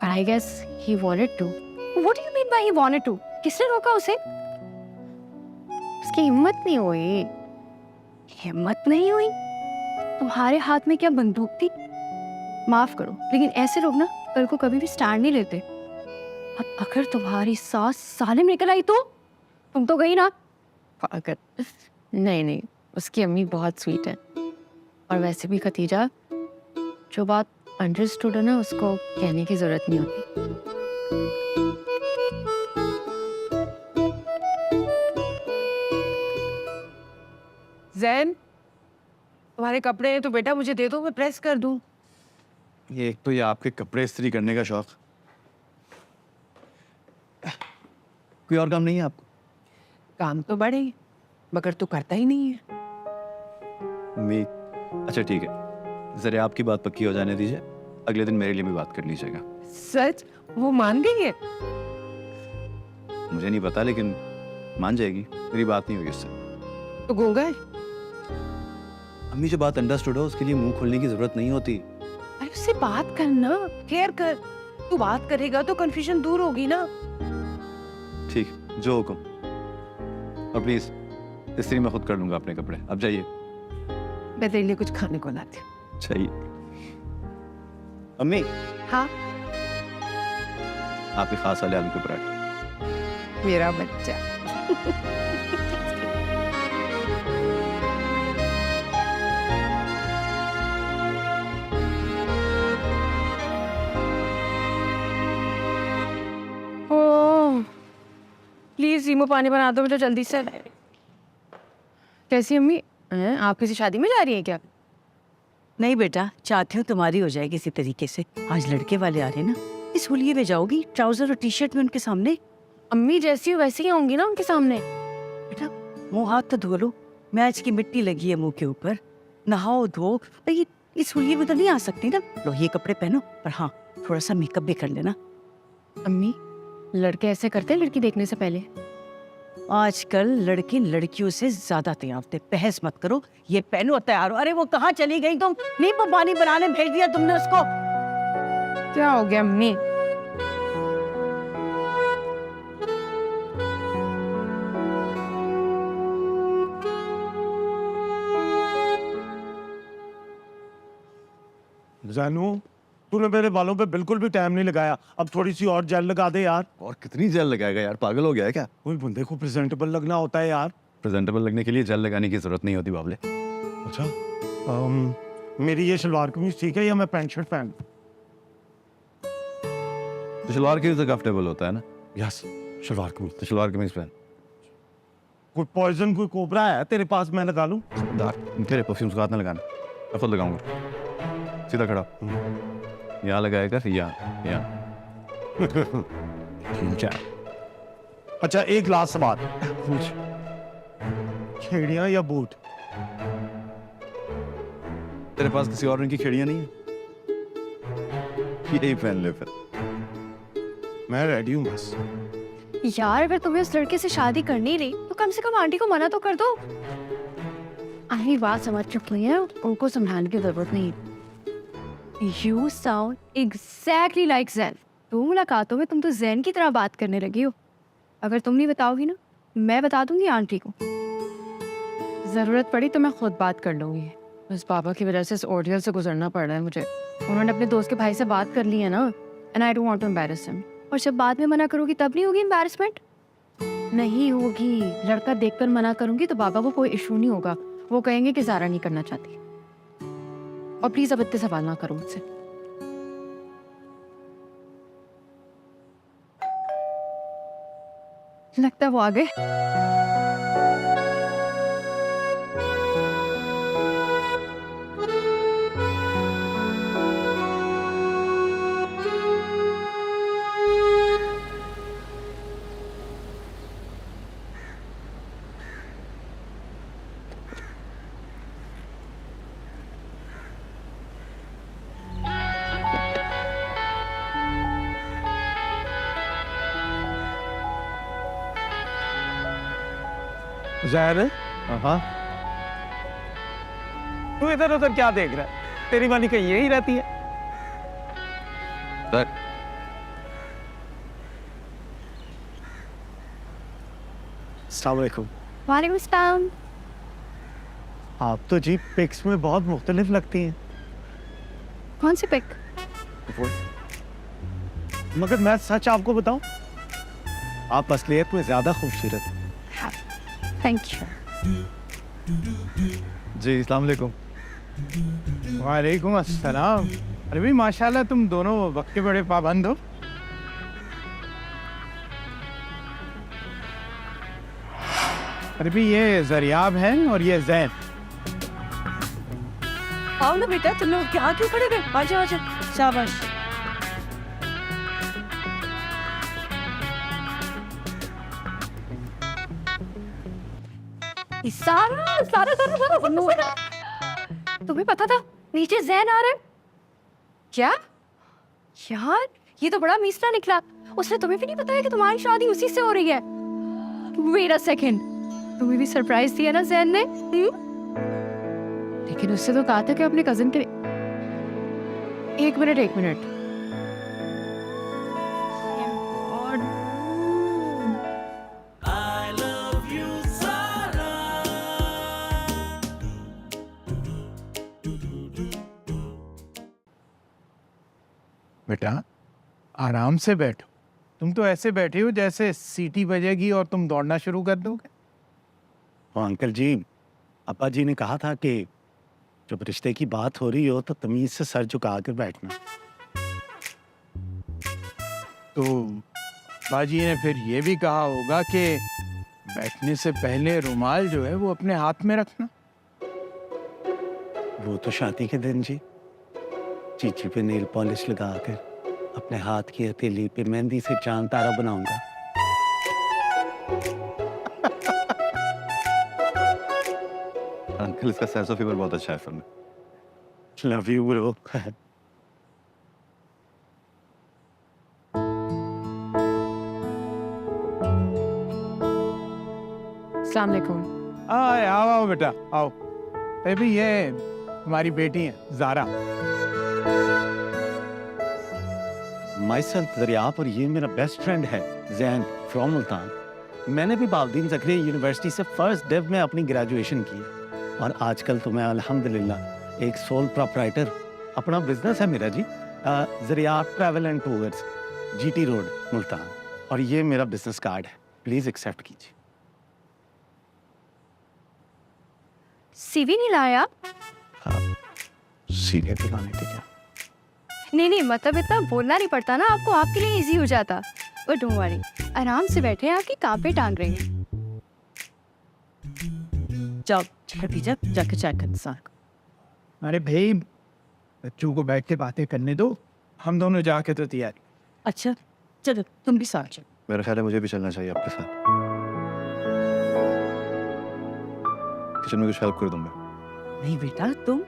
But I guess he wanted to. What do you mean by he wanted to? किसने रोका उसे? उसकी हिम्मत नहीं हुई। हिम्मत नहीं हुई? तुम्हारे हाथ में क्या बंदूक थी? माफ करो, लेकिन ऐसे लोग ना कल को कभी भी स्टैंड नहीं लेते। अब अगर तुम्हारी सास सालिम निकल आई तो तुम तो गई ना। पागल। नहीं, उसकी अम्मी बहुत स्वीट है। और वैसे भी खतीजा, जो बात अंडरस्टूड है ना उसको कहने की जरूरत नहीं होती। जैन, तुम्हारे कपड़े हैं तो बेटा मुझे दे दो, मैं प्रेस कर दूं। ये एक तो ये आपके कपड़े इस्त्री करने का शौक, कोई और काम नहीं है आपको? काम तो बड़े ही, मगर तू करता ही नहीं है। अच्छा ठीक है, जरा आपकी बात पक्की हो जाने दीजिए, अगले दिन मेरे लिए भी बात कर लीजिएगा। सच? वो मान गई है? मुझे नहीं पता लेकिन मान जाएगी, मेरी बात नहीं हुई उससे। तो गूंगा है? अम्मी जो बात अंडरस्टूड हो उसके लिए मुंह खोलने की जरूरत नहीं होती। अरे उससे बात करना, केयर कर। तू बात करेगा तो कंफ्यूजन दूर होगी ना। जो हुक्म। और प्लीज इस्त्री मैं खुद कर लूंगा अपने कपड़े, अब जाइए। मैं तेरे लिए कुछ खाने को लाती हूँ। चाहिए। अम्मी, हाँ आपके खास वाले आलू के पराठे। मेरा बच्चा। ओह, प्लीज रीमो पानी बना दो मुझे जल्दी से। कैसी अम्मी हैं? आप किसी शादी में जा रही हैं क्या? नहीं बेटा, चाहती हूँ तुम्हारी हो जाए किसी तरीके से। आज लड़के वाले आ रहे हैं ना, इस होलिये में जाओगी ट्राउजर और टी शर्ट में उनके सामने? अम्मी जैसी हो वैसी ही होंगी ना उनके सामने। बेटा मुंह हाथ तो धो लो, मैच की मिट्टी लगी है मुंह के ऊपर। नहाओ धो भाई, इस होलिये में तो नहीं आ सकती ना। लो ये कपड़े पहनो, पर हाँ थोड़ा सा मेकअप भी कर लेना। अम्मी लड़के ऐसे करते हैं लड़की देखने से पहले? आजकल लड़के लड़कियों से ज्यादा तैयार थे, बहस मत करो। ये पहनो और तैयार हो। अरे वो कहाँ चली गई तुम? नींबू पानी बनाने भेज दिया तुमने उसको? क्या हो गया अम्मी? जानू, तूने मेरे बालों पे बिल्कुल भी टाइम नहीं लगाया। अब थोड़ी सी और जेल लगा दे यार। और कितनी जेल लगाएगा यार, पागल हो गया है क्या? कोई बंदे को प्रेजेंटेबल लगना होता है यार। प्रेजेंटेबल लगने के लिए जेल लगाने की जरूरत नहीं होती बाबले। अच्छा, मेरी ये शलवार कमीज ठीक है या मैं पैंट शर्ट पहन? तो शलवार की कंफर्टेबल होता है ना। यस, शलवार कमीज। तो शलवार कमीज पहन। कोई पॉइजन, कोई कोबरा है तेरे पास, मैं लगा लूं? तेरे परफ्यूम्स का हाथ ना लगाना, मैं खुद लगाऊंगा। सीधा खड़ा, यहाँ लगाएगा, फिर यहाँ। ठीक है। अच्छा एक लास्ट सवाल पूछ, खेड़ियां या बूट? तेरे पास किसी और रंग की खिड़ियां नहीं है? यही पहन ले फिर। मैं रेडी हूँ बस। यार अगर तुम्हें उस लड़के से शादी करनी रही तो कम से कम आंटी को मना तो कर दो। आंटी बात समझ चुकी है, उनको समझाने की जरूरत नहीं। You sound exactly like Zen. 2 मुलाकातों में तुम तो जैन की तरह बात करने लगी हो। अगर तुम नहीं बताओगी ना, मैं बता दूंगी आंटी को। जरूरत पड़ी तो मैं खुद बात कर लूंगी। बस पापा की वजह से इस ऑर्डियल से गुजरना पड़ रहा है मुझे। उन्होंने अपने दोस्त के भाई से बात कर ली है ना, and I don't want to embarrass him. और जब बाद में मना करोगी तब नहीं होगी एम्बैरसमेंट? नहीं होगी। लड़का देखकर मना करूंगी तो बाबा को कोई इशू नहीं होगा। वो कहेंगे कि ज़ारा नहीं करना चाहती। और प्लीज अब इतने सवाल ना करो मुझसे। लगता है वो आ गए। ज़ाहिर है हाँ, तू इधर उधर क्या देख रहा है? तेरी वाली कहीं यही रहती है। सर अस्सलाम वालेकुम। वालेकुम सलाम। आप तो जी पिक्स में बहुत मुख्तलिफ लगती हैं। कौन सी पिक? मगर मैं सच आपको बताऊं, आप असलियत में ज्यादा खूबसूरत हैं। Thank you. जी, अस्सलाम वालेकुम। वालेकुम अस्सलाम। अरे भाई माशाल्लाह, तुम दोनों वक्त के बड़े पाबंद हो। अरे भाई ये जरियाब है और ये जैन। आओ ना बेटा, तुम लोग क्या क्यों खड़े गए? आजा आजा, शाबाश। सारा सारा सारा सारा तुम्हें पता था नीचे जैन आ रहा है? क्या यार, ये तो बड़ा मीसरा निकला। उसने तुम्हें भी नहीं बताया कि तुम्हारी शादी उसी से हो रही है? वेट अ सेकंड, तुम्हें भी सरप्राइज दिया ना जैन ने? लेकिन उससे तो कहा था कि अपने कजिन के। एक मिनट। बेटा आराम से बैठो। तुम तो ऐसे बैठे हो जैसे सीटी बजेगी और तुम दौड़ना शुरू कर दोगे। और अंकल जी, अब्बा जी ने कहा था कि जब रिश्ते की बात हो रही हो तो तमीज से सर झुका कर बैठना। तो बाजी ने फिर ये भी कहा होगा कि बैठने से पहले रुमाल जो है वो अपने हाथ में रखना। वो तो शादी के दिन जी, चीची पे नेल पॉलिश लगा कर अपने हाथ की हथेली पे मेहंदी से चांद तारा बनाऊंगा। अंकल इसका सेंस ऑफ ह्यूमर बहुत अच्छा है फिल्म में। Love you bro. अस्सलाम वालेकुम। आओ आओ बेटा आओ। बेबी ये हमारी बेटी है जारा। माई सेल्फ दरियाप और ये मेरा बेस्ट फ्रेंड है जैन फ्रॉम मुल्तान। मैंने भी बालदीन ज़करिया यूनिवर्सिटी से फर्स्ट डिव में अपनी ग्रेजुएशन की है और आजकल तो मैं अल्हम्दुलिल्लाह एक सोल प्रोप्राइटर, अपना बिजनेस है मेरा जी, ज़रियाप travel and tours, GT road Multan. और ये मेरा बिजनेस कार्ड है, प्लीज़ एक्सेप्ट कीजिए। सीवी नहीं लाया? सीधे दिखाने थे क्या? नहीं मतलब इतना बोलना नहीं पड़ता ना आपको, आपके लिए इजी हो जाता। और डोंट वरी, आराम से बैठे हैं, आपकी कांपे टांग रही हैं। जाओ खदीजा जाके चाय कर इंसान को। अरे भाई बच्चों को बैठ के बातें करने दो, हम दोनों जाके तो तैयार। अच्छा चलो तुम भी साथ चलो। मेरा ख्याल है मुझे भी चलना चाहिए आपके साथ। किचन में कुछ हेल्प कर दूंगा। नहीं बेटा तुम।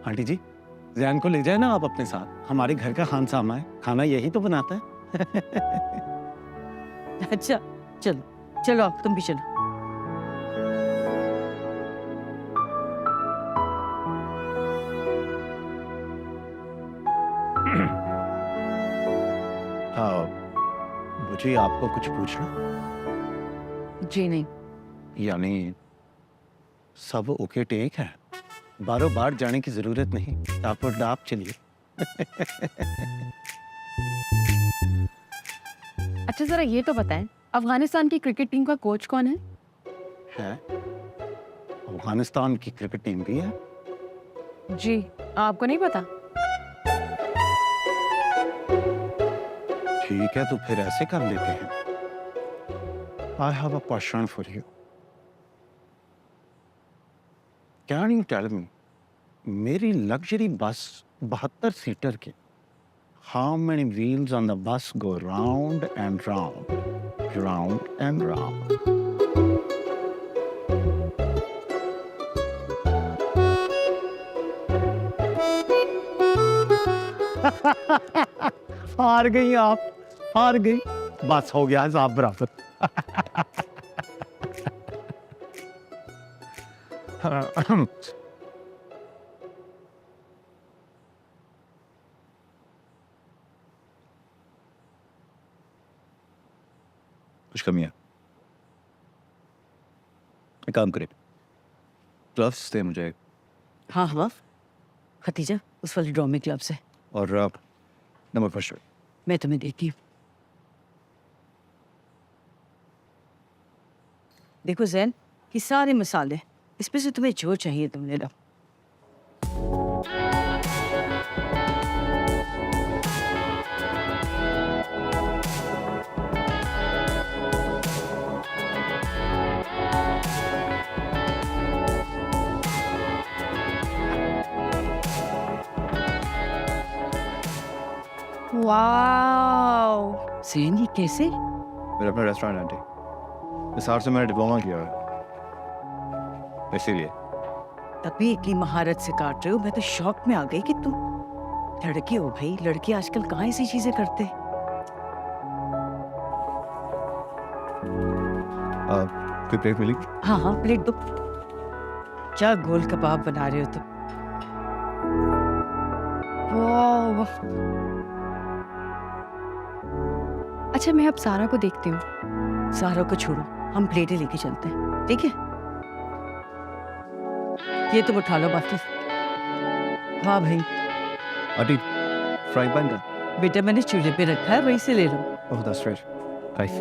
आंटी जी, जैन को ले जाए ना आप अपने साथ, हमारे घर का खान सामा है, खाना यही तो बनाता है। अच्छा चलो चलो आप तुम भी चलो। मुझे आपको कुछ पूछना? जी नहीं। यानी सब ओके टेक है, बारों बार जाने की जरूरत नहीं, टाप और डाप चलिए। अच्छा जरा ये तो बताएं, अफगानिस्तान की क्रिकेट टीम का कोच कौन है? है अफगानिस्तान की क्रिकेट टीम भी है। जी आपको नहीं पता? ठीक है तो फिर ऐसे कर लेते हैं। I have a question for you. Can you tell me, मेरी लग्जरी बस 72 सीटर के, how many wheels on the bus go round and round, round and round? हार गई आप, हार गई। बस हो गया हिसाब बराबर। कुछ कमी है? एक काम करें, ग्लव्स दे मुझे हाँ हाँ खतीजा उस वाले ड्रॉ में क्लब से, और नंबर फर्स्ट। मैं तुम्हें देती हूँ। देखो जैन, ये सारे मसाले, इसमें से तुम्हें जो चाहिए तुम ले लो। वाओ। जैन ये कैसे? मेरा अपना रेस्टोरेंट आंटी, निसार से मैंने डिप्लोमा किया है, इसीलिए। तभी इतनी महारत से काट रहे हो, मैं तो शॉक में आ गई कि तुम लड़की हो भाई। लड़के आजकल कहाँ ऐसी चीजें करते। कोई प्लेट मिली? हाँ हाँ प्लेट दो। क्या गोल कबाब बना रहे हो तुम? वाओ। अच्छा मैं अब सारा को देखती हूँ। सारा को छोड़ो, हम प्लेटें लेके चलते हैं, ठीक है? ये तुम उठा लो बाकी। वाह भाई, आंटी फ्राई पैन का बेटा मैंने चूल्हे पे रखा है, वहीं से ले लो। Oh, that's right. Right.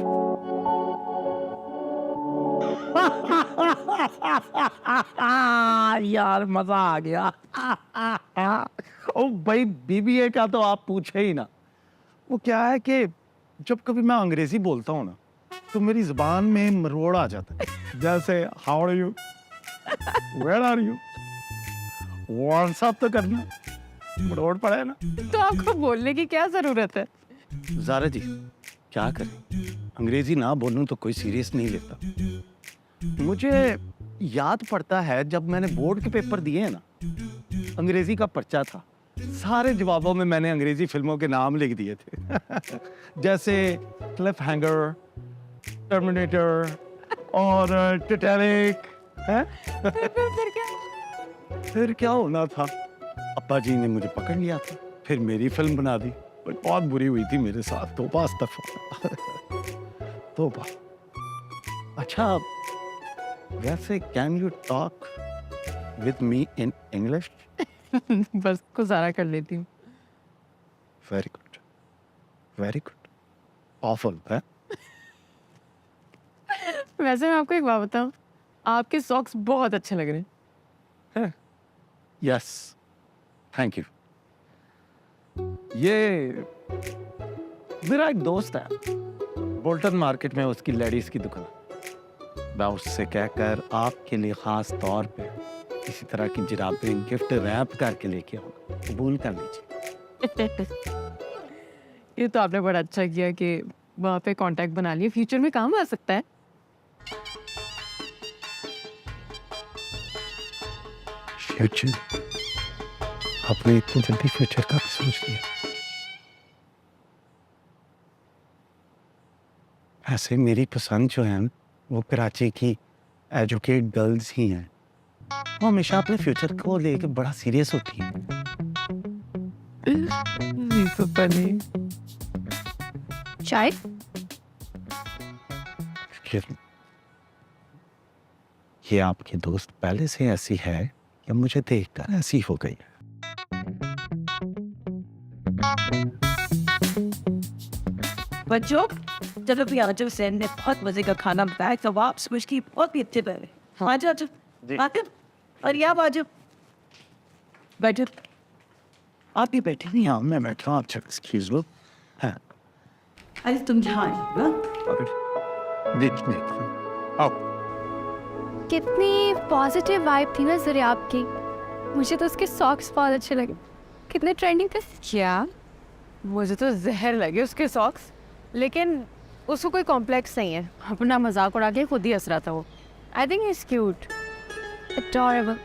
यार मजा आ गया। ओ भाई बीबीए का तो आप पूछे ही ना। वो क्या है कि जब कभी मैं अंग्रेजी बोलता हूँ ना तो मेरी जुबान में मरोड़ आ जाता है। जैसे how are you, where are you, what's up तो करना मरोड़ पड़ा है ना। तो आपको बोलने की क्या जरूरत है? ज़ारा जी क्या करें, अंग्रेजी ना बोलूं तो कोई सीरियस नहीं लेता। मुझे याद पड़ता है जब मैंने बोर्ड के पेपर दिए हैं ना, अंग्रेजी का पर्चा था, सारे जवाबों में मैंने अंग्रेजी फिल्मों के नाम लिख दिए थे। जैसे क्लिफ हैंगर, टर्मिनेटर और टाइटैनिक। फिर क्या होना था, अप्पा जी ने मुझे पकड़ लिया था, फिर मेरी फिल्म बना दी। बहुत बुरी हुई थी मेरे साथ, तौबा अस्तगफुरुल्लाह। तौबा। अच्छा वैसे can you talk with me in English? बस गुजारा कर लेती हूँ। Very good, very good. Awful है। वैसे मैं आपको एक बात बताऊँ, आपके सॉक्स बहुत अच्छे लग रहे हैं। Yes thank you. ये मेरा एक दोस्त है, बोल्टन मार्केट में उसकी लेडीज की दुकान। मैं उससे कहकर आपके लिए खास तौर पे इसी तरह की जुराबें गिफ्ट रैप करके लेके आऊंगा, कबूल कर लीजिए। ये तो आपने बड़ा अच्छा किया कि वहाँ पे कांटेक्ट बना लिया, फ्यूचर में काम आ सकता है। फ्यूचर? आपने इतनी जल्दी फ्यूचर का भी सोच लिया? ऐसे मेरी पसंद जो है ना, वो कराची की एजुकेट गर्ल्स ही हैं। वो हमेशा अपने फ्यूचर को लेके बड़ा सीरियस होती हैं। चाय? ये आपकी दोस्त पहले से ऐसी है या मुझे देखकर ऐसी हो गई है? बच्चों चलो भी आ जाओ, सैन ने बहुत मजे का खाना बताया, कबाब समझ की बहुत ही अच्छे बने। आ जाओ आते और ये आप आ जाओ, बैठो। आप ही बैठे। नहीं हाँ मैं बैठा हूँ। अच्छा एक्सक्यूज लो। हाँ अरे तुम जहाँ आए ना, कितनी पॉजिटिव वाइब थी ना जरा आपकी। मुझे तो उसके सॉक्स बहुत अच्छे लगे, कितने ट्रेंडिंग थे। क्या? मुझे तो जहर लगे उसके सॉक्स, लेकिन उसको कोई कॉम्प्लेक्स नहीं है, अपना मजाक उड़ा के खुद ही हंस रहा था वो। I think is cute, adorable.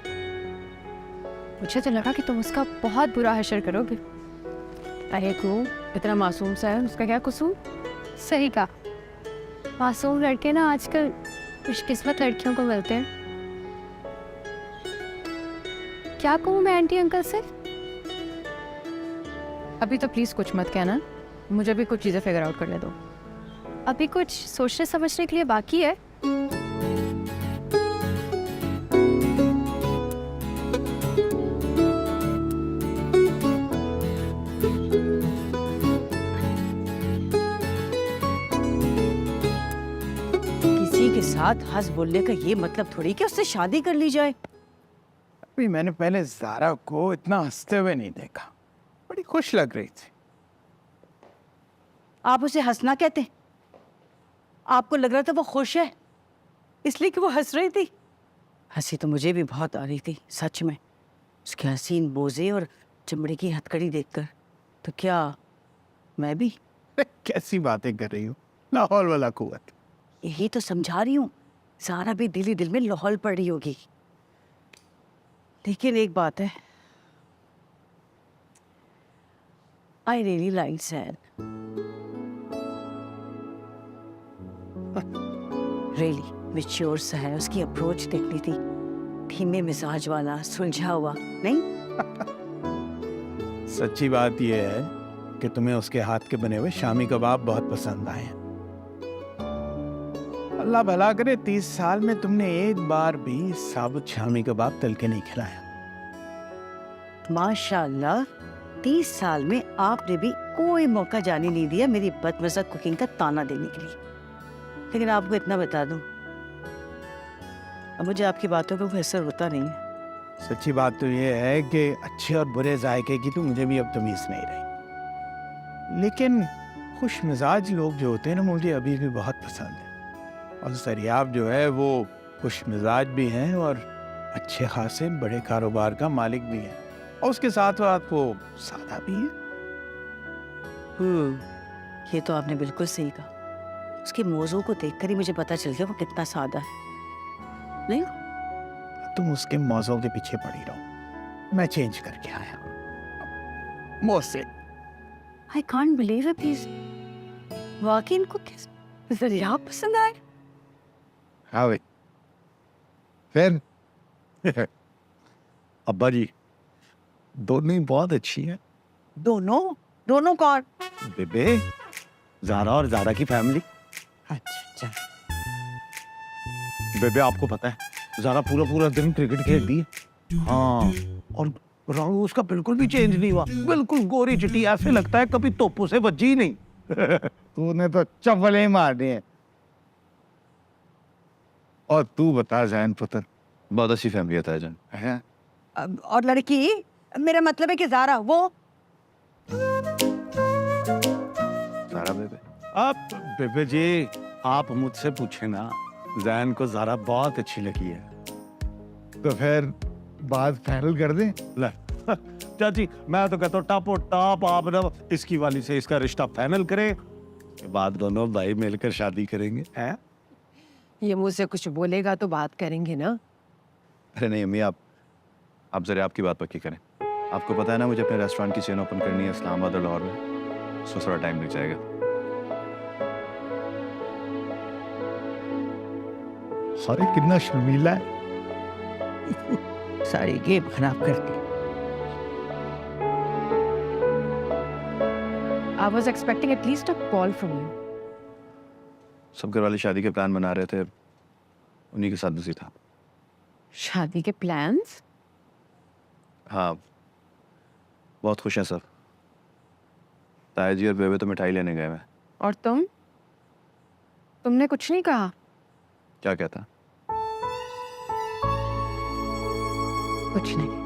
मुझे तो लगा कि तुम उसका बहुत बुरा हशर करोगे। अरे क्यों, इतना मासूम सा है, उसका क्या कसूर? सही कहा, मासूम लड़के ना आजकल खुशकिस्मत लड़कियों को मिलते हैं। क्या कहूँ मैं आंटी अंकल से? अभी तो प्लीज कुछ मत कहना, मुझे भी कुछ चीजें फिगर आउट करने दो। अभी कुछ सोचने समझने के लिए बाकी है। किसी के साथ हंस बोलने का ये मतलब थोड़ी कि उससे शादी कर ली जाए। अभी मैंने पहले ज़ारा को इतना हंसते हुए नहीं देखा, बड़ी खुश लग रही थी। आप उसे हंसना कहते? आपको लग रहा था वो खुश है इसलिए कि वो हंस रही थी? हंसी तो मुझे भी बहुत आ रही थी सच में, उसके हसीन बोझे और चमड़े की हथकड़ी देखकर। तो क्या मैं भी? कैसी बातें कर रही हो, लाहौल वाला कुव्वत। यही तो समझा रही हूँ, सारा भी दिल ही दिल में लाहौल पड़ रही होगी। लेकिन एक बात है, I really like San, really mature सा है। उसकी अप्रोच देखनी थी, धीमे मिजाज वाला, सुलझा हुआ नहीं। सच्ची बात यह है कि तुम्हें उसके हाथ के बने हुए शामी कबाब बहुत पसंद आए हैं। अल्लाह भला करे 30 साल में तुमने एक बार भी साबुत शामी कबाब तल के नहीं खिलाया। माशाल्लाह, 30 साल में आपने भी कोई मौका जाने नहीं दिया मेरी बदमज़ा कुकिंग का ताना देने के लिए। लेकिन आपको इतना बता दूं, अब मुझे आपकी बातों पे कोई असर होता नहीं है। सच्ची बात तो ये है कि अच्छे और बुरे जायके की तो मुझे भी अब तमीज़ नहीं रही। लेकिन खुश मिजाज लोग जो होते हैं ना, मुझे अभी भी बहुत पसंद है। और सरियाब जो है वो खुश मिजाज भी हैं और अच्छे खासे बड़े कारोबार का मालिक भी है, और उसके साथ साथ वो सादा भी है। ये तो आपने बिल्कुल सही कहा। उसके मौजू को देखकर ही मुझे पता चल गया वो कितना सादा है। नहीं, तुम उसके मौजों के पीछे पड़ी रहो, मैं चेंज करके आया मोसे। I can't believe it. Please, वाकई इनको किस जरिया पसंद आए? हाँ भाई, फिर अब्बा जी, दोनों ही बहुत अच्छी हैं। दोनों? दोनों कौन? बेबे, ज़ारा और ज़ारा की फैमिली। अच्छा, बेबे, आपको पता है ज़ारा पूरा पूरा दिन क्रिकेट खेलती है। हाँ, और रंग उसका बिल्कुल भी चेंज नहीं हुआ, बिल्कुल गोरी चिट्टी, ऐसे लगता है कभी तोपों से बची ही नहीं। तूने तो चप्पल ही मारनी है। और तू बता जैन पुत्र, बहुत अच्छी फैमिली है ताईजान। है? और लड़की? मेरा मतलब है कि ज़ारा वो। सारा बेबे, आप बेबे जी, आप मुझसे पूछे ना, जैन को ज़ारा बहुत अच्छी लगी है। तो फिर बात फाइनल कर दें? ले चाची, मैं तो कहता हूँ टापो टाप आप ना इसकी वाली से इसका रिश्ता फाइनल करें, के बाद दोनों भाई मिलकर शादी करेंगे। हैं? ये मुझसे कुछ बोलेगा तो बात करेंगे ना। अरे नहीं अम्मी, आप जरा आपकी बात पक्की करें। आपको पता है ना, मुझे अपने रेस्टोरेंट की चेन ओपन करनी है इस्लामाबाद और लाहौर में, उसको थोड़ा टाइम लग जाएगा। सारे कितना शर्मीला है। सारी गेम खराब कर दी। I was expecting at least a call from you. सब घर वाले शादी के प्लान बना रहे थे, उन्हीं के साथ बिजी था। शादी के plans? हाँ, बहुत खुश हैं सब। ताया जी और बेबे तो मिठाई लेने गए हैं। और तुमने कुछ नहीं कहा? क्या कहता? कुछ नहीं।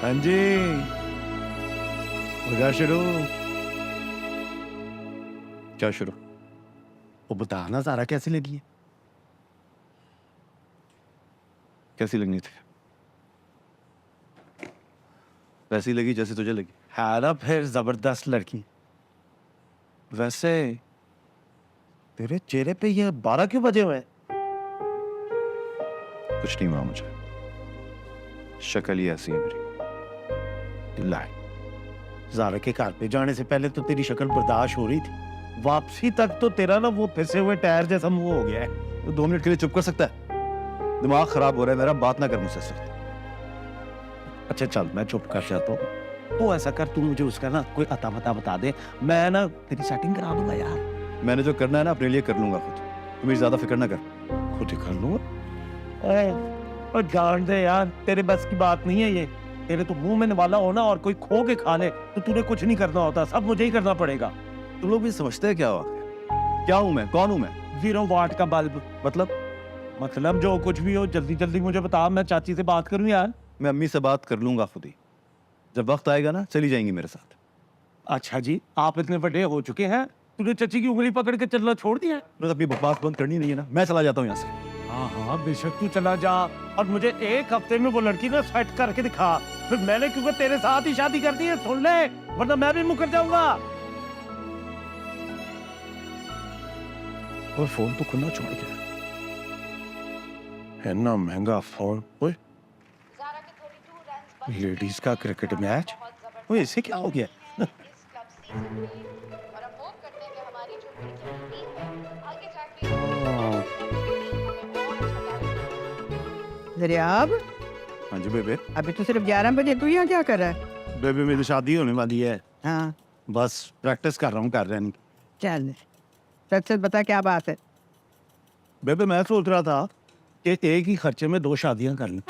हाँ जी, हो जा शुरू। क्या शुरू? वो बता ना ज़ारा कैसी लगी है? कैसी लगनी थी? वैसी लगी जैसे तुझे लगी। है ना, फिर जबरदस्त लड़की। वैसे तेरे चेहरे पे ये 12 क्यों बजे हुए हैं? कुछ नहीं हुआ मुझे, शक्ल ही ऐसी है मेरी। लाए, ज़ारा के घर पे जाने से पहले तो तेरी शक्ल बर्दाश्त हो रही थी, वापसी तक तो तेरा ना वो फिसे हुए टायर जैसा मुंह हो गया है। तो 2 मिनट के लिए चुप कर सकता है? दिमाग खराब हो रहा है मेरा, बात ना कर मुझसे सिर्फ। अच्छा चल, मैं चुप कर जाता हूँ। तो ऐसा कर, तू मुझे उसका ना कोई अता पता बता दे, मैं ना तेरी सेटिंग करा दूंगा यार। मैंने जो करना है ना अपने लिए कर लूंगा खुद, तू मेरी ज्यादा फिक्र ना कर। खुद ही कर लूंगा। और जान दे यार, तेरे बस की बात नहीं है ये। तेरे तो मुंह में निवाला हो ना और कोई खो के खा ले तो तूने कुछ नहीं करना होता, सब मुझे ही करना पड़ेगा। तुम लोग भी समझते हैं क्या हुआ? क्या हूँ मैं, कौन हूँ मैं? 0 वाट का बल्ब। मतलब जो कुछ भी हो जल्दी जल्दी मुझे बता, मैं चाची से बात करूं यार। मैं अम्मी से बात कर लूंगा खुद ही, जब वक्त आएगा ना चली जाएंगी मेरे साथ। अच्छा जी, आप इतने बड़े हो चुके हैं, तूने चाची की उंगली पकड़ के चलना छोड़ दिया है? तो अपनी बकवास बंद करनी नहीं है ना, मैं चला जाता हूँ यहाँ से। हाँ हाँ बेशक तू चला जा, और मुझे 1 हफ्ते में वो लड़की ना सेट करके दिखा। फिर मैंने क्योंकि तेरे साथ ही शादी कर दी है, सुन ले, वरना मैं भी मुकर जाऊंगा। और फोन तो खुला छोड़ गया है ना, महंगा फोन। ओए, लेडीज का क्रिकेट मैच, ओए इसे क्या हो गया? दरियाब, हाँ जी बेबे। अभी तो सिर्फ 11 बजे, तू यहाँ क्या कर रहा है? बेबी मेरी शादी होने वाली है, हाँ बस प्रैक्टिस कर रहा हूँ कर रहने की। चल सच सच बता क्या बात है। बेबे मैं सोच रहा था कि एक ही खर्चे में 2 शादियां कर लूं।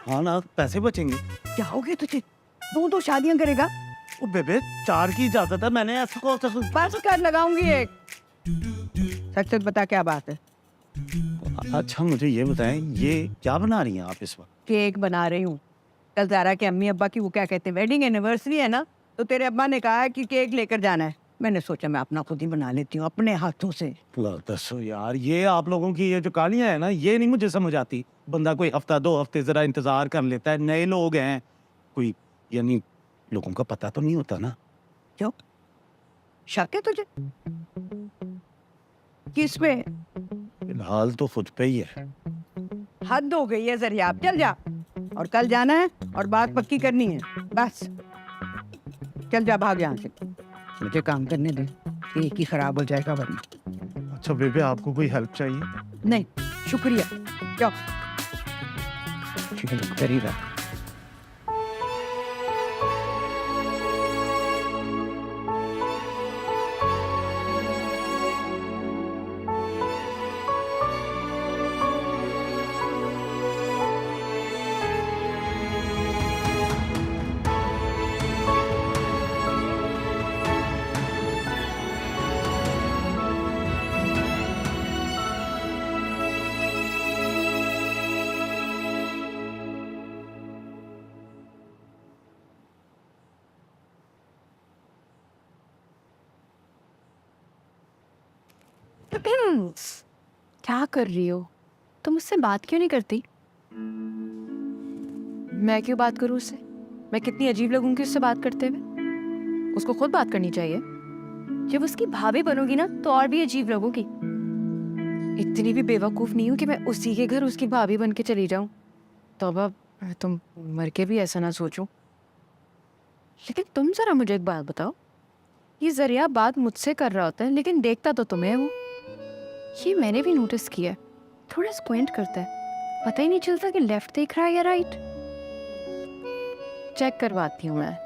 हाँ ना, पैसे बचेंगे। क्या हो गया तुझे, 2 शादियां करेगा? ओ बेबे 4 की इजाजत है, मैंने ऐसा कौन सा बस कर लगाऊंगी एक। सच सच बता क्या बात है। अच्छा मुझे ये बताएं, ये क्या बना रही हैं आप इस वक्त? केक बना रही हूँ। कल ज़ारा के अम्मी अब्बा की वो क्या कहते हैं वेडिंग एनिवर्सरी है ना, तो तेरे अब्बा ने कहा है कि केक लेकर जाना है। मैंने सोचा मैं अपना खुद ही बना लेती हूँ अपने हाथों से। ला दसो यार, ये आप लोगों की ये जो कालियां है ना, ये नहीं मुझे समझ आती। बंदा कोई हफ्ता 2 हफ्ते जरा इंतजार कर लेता है, नए लोग हैं कोई, यानी लोगों का पता तो नहीं होता ना। क्यों, शक है तुझे किस पे? फिलहाल तो खुद पे ही है। हद हो गई है जरिया, चल जा। और कल जाना है और बात पक्की करनी है, बस चल जा, भाग यहाँ से। मुझे काम करने दे, केक ही खराब हो जाएगा वरना। अच्छा बेबे आपको कोई हेल्प चाहिए? नहीं शुक्रिया, क्यों कर ही रहा। क्या कर रही हो? तुम उससे बात क्यों नहीं करती? मैं क्यों बात करूं उससे? मैं कितनी अजीब लगूंगी उससे बात करते हुए? उसको खुद बात करनी चाहिए। जब उसकी भाभी बनोगी ना तो और भी अजीब लगोगी। इतनी भी बेवकूफ नहीं हूं कि मैं उसी के घर उसकी भाभी बन के चली जाऊं। तौबा, तुम मर के भी ऐसा ना सोचो। लेकिन तुम जरा मुझे एक बात बताओ, ये जरिया बात मुझसे कर रहा होता है लेकिन देखता तो तुम्हें है वो। ये मैंने भी नोटिस किया है, थोड़ा स्क्वेंट करता है, पता ही नहीं चलता कि लेफ्ट देख रहा है या राइट। चेक करवाती हूँ मैं।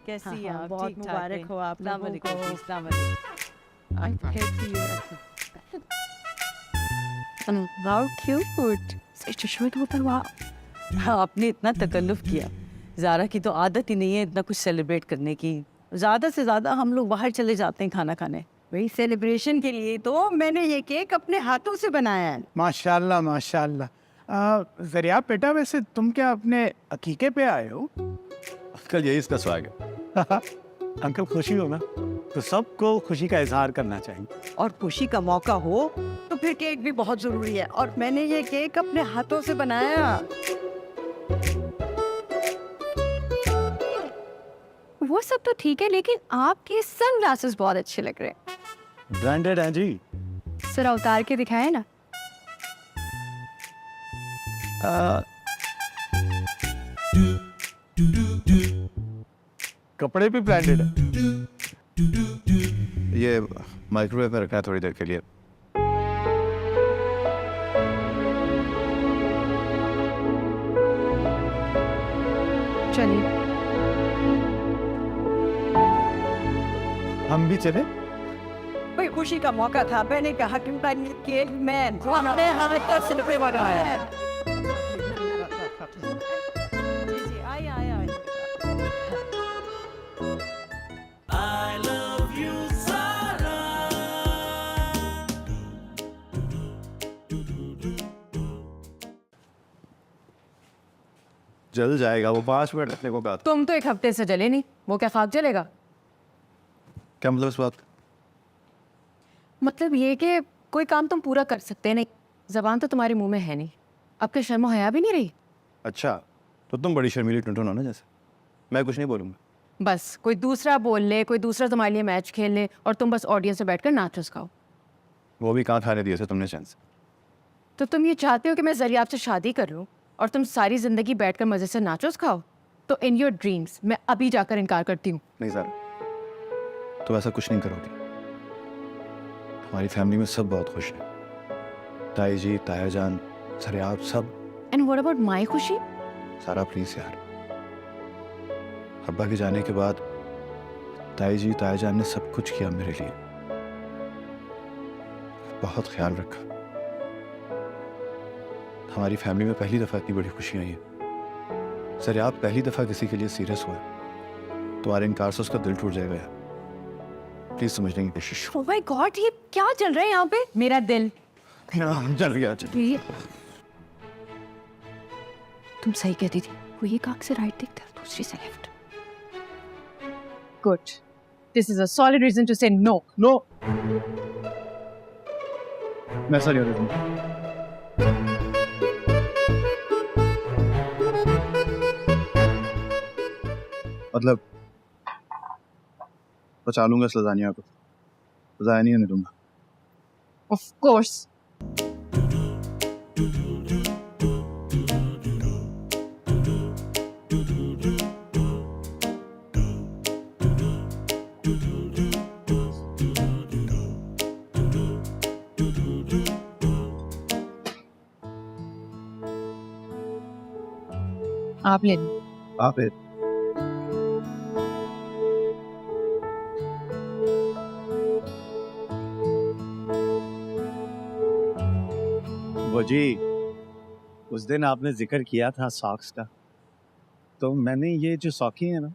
कैसी हैं आप? बहुत मुबारक हो आप लोगों को। How cute! से चश्मे तो ऊपर, वाह। हाँ, आपने इतना तकल्लुफ किया। ज़ारा की तो आदत ही नहीं है इतना कुछ सेलिब्रेट करने की। ज़्यादा से ज़्यादा हम लोग बाहर चले जाते हैं खाना खाने। वही सेलिब्रेशन के लिए तो मैंने ये केक अपने हाथों से बनाया है। माशाल्लाह माशाल्लाह। जरिया बेटा, वैसे तुम क्या अपने अकीके पे आए हो? कल यही इसका स्वाग है। अंकल खुशी हो ना, तो सबको खुशी का इजहार करना चाहिए। और खुशी का मौका हो तो फिर केक भी बहुत ज़रूरी है, और मैंने ये केक अपने हाथों से बनाया। वो सब तो ठीक है, लेकिन आपके सनग्लासेस बहुत अच्छे लग रहे हैं। ब्रांडेड हैं जी। जरा उतार के दिखाए ना। कपड़े भी ब्रांडेड है। ये माइक्रोवेव में रखा है थोड़ी देर के लिए। चलिए हम भी चले? भाई खुशी का मौका था, मैंने कहा कि केक मैं अपने हाथों से बनाया है। I love you, Zara. जल जाएगा वो, 5 मिनट रखने को कहा था। तुम तो 1 हफ्ते से जले नहीं, वो क्या खाक जलेगा? क्या मतलब इस बात का? मतलब ये कि कोई काम तुम पूरा कर सकते नहीं। जबान तो तुम्हारे मुंह में है नहीं, अब क्या शर्म हया भी नहीं रही? अच्छा, तो तुम बड़ी शर्मीली टुनटुन हो ना जैसे। मैं कुछ नहीं बोलूँगा। बस कोई दूसरा बोल ले, कोई दूसरा तुम्हारे लिए मैच खेल ले, और तुम बस ऑडियंस में बैठकर नाचो खाओ। वो भी कहाँ खाने दिए थे तुमने चैन से। तो तुम ये चाहते हो कि मैं जरिया से शादी कर लूँ और तुम सारी जिंदगी बैठकर मजे से नाचोस खाओ? तो इन योर ड्रीम्स मैं अभी जाकर इनकार करती हूँ। नहीं सर, तो ऐसा कुछ नहीं करोगी। हमारी फैमिली में सब बहुत खुश हैं। ताई जी, ताया जान, सरियाब सब। एंड व्हाट अबाउट माय खुशी? सारा प्लीज यार, अब्बा के जाने के बाद ताई जी, ताया जान ने सब कुछ किया मेरे लिए, बहुत ख्याल रखा। हमारी फैमिली में पहली दफा इतनी बड़ी खुशी आई है। सर आप पहली दफा किसी के लिए सीरियस हुआ है, तुम्हारे इनकार से उसका दिल टूट जाएगा यार। प्लीज समझने की कोशिश। ओह माय गॉड, ये क्या चल रहा है यहाँ पे? मेरा दिल चल गया चल। ये तुम सही कहती थी, वो एक आंख से राइट देखता है, दूसरी से left. Good, this is a solid reason to say no. No, मैं ऐसा नहीं होता। मतलब बचा लूंगा इस लजानिया को, ज़ाया नहीं होने दूंगा। Of course. आप ले लो। आप है। वो जी, उस दिन आपने जिक्र किया था सॉक्स का, तो मैंने ये जो सॉकी है ना,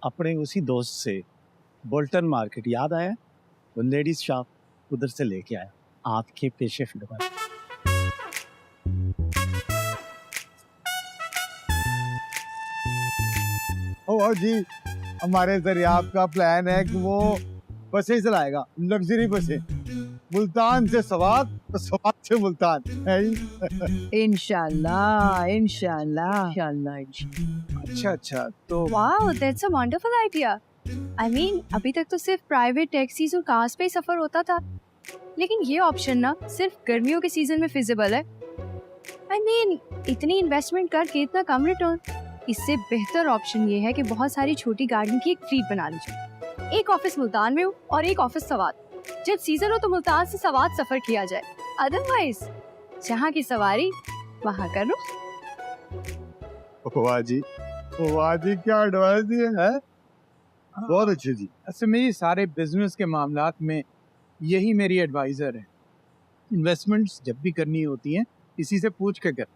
अपने उसी दोस्त से बोल्टन मार्केट याद आया, वो लेडीज शॉप, उधर से लेके आया आपके पेशे फिलहाल। ओ जी, हमारे दरियाब का प्लान है कि वो बसें चलाएगा, लग्जरी बसें, मुल्तान से सवात, तो सवात से मुल्तान है ही। इंशाल्लाह इंशाल्लाह इंशाल्लाह। अच्छा अच्छा, तो wow, that's a wonderful idea. I mean अभी तक तो सिर्फ प्राइवेट टैक्सीज और कार्स पे ही सफर होता था, लेकिन ये ऑप्शन ना सिर्फ गर्मियों के सीजन में फिजिबल है। आई मीन इतनी इन्वेस्टमेंट करके इतना कम रिटर्न। इससे बेहतर ऑप्शन ये है कि बहुत सारी छोटी गाड़ियों की एक फ्लीट बना लीजिए। एक ऑफिस मुल्तान में हो और एक ऑफिस सवात। जब सीजन हो तो मुल्तान से सवात सफर किया जाए, अदरवाइज जहाँ की सवारी वहाँ करो। वाह जी, वाह जी, क्या एडवाइस दिए है, बहुत अच्छे जी। असल में ये सारे बिजनेस के मामलात में यही मेरी एडवाइजर है। इन्वेस्टमेंट्स जब भी करनी होती हैं इसी से पूछ के कर।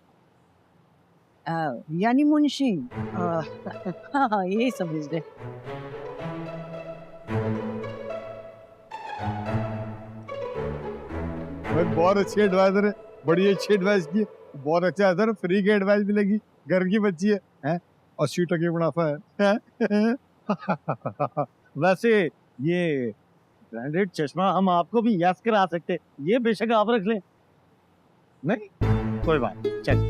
यानी मुंशी, हाँ ये समझ रहे। बहुत अच्छी एडवाइजर है, बड़ी अच्छी एडवाइस की, बहुत अच्छा है सर, फ्री की एडवाइस मिलेगी, घर की बच्ची है 80% मुनाफा है। वैसे ये ब्रांडेड चश्मा हम आपको भी यस करा सकते, ये बेशक आप रख लें। नहीं कोई बात, चल।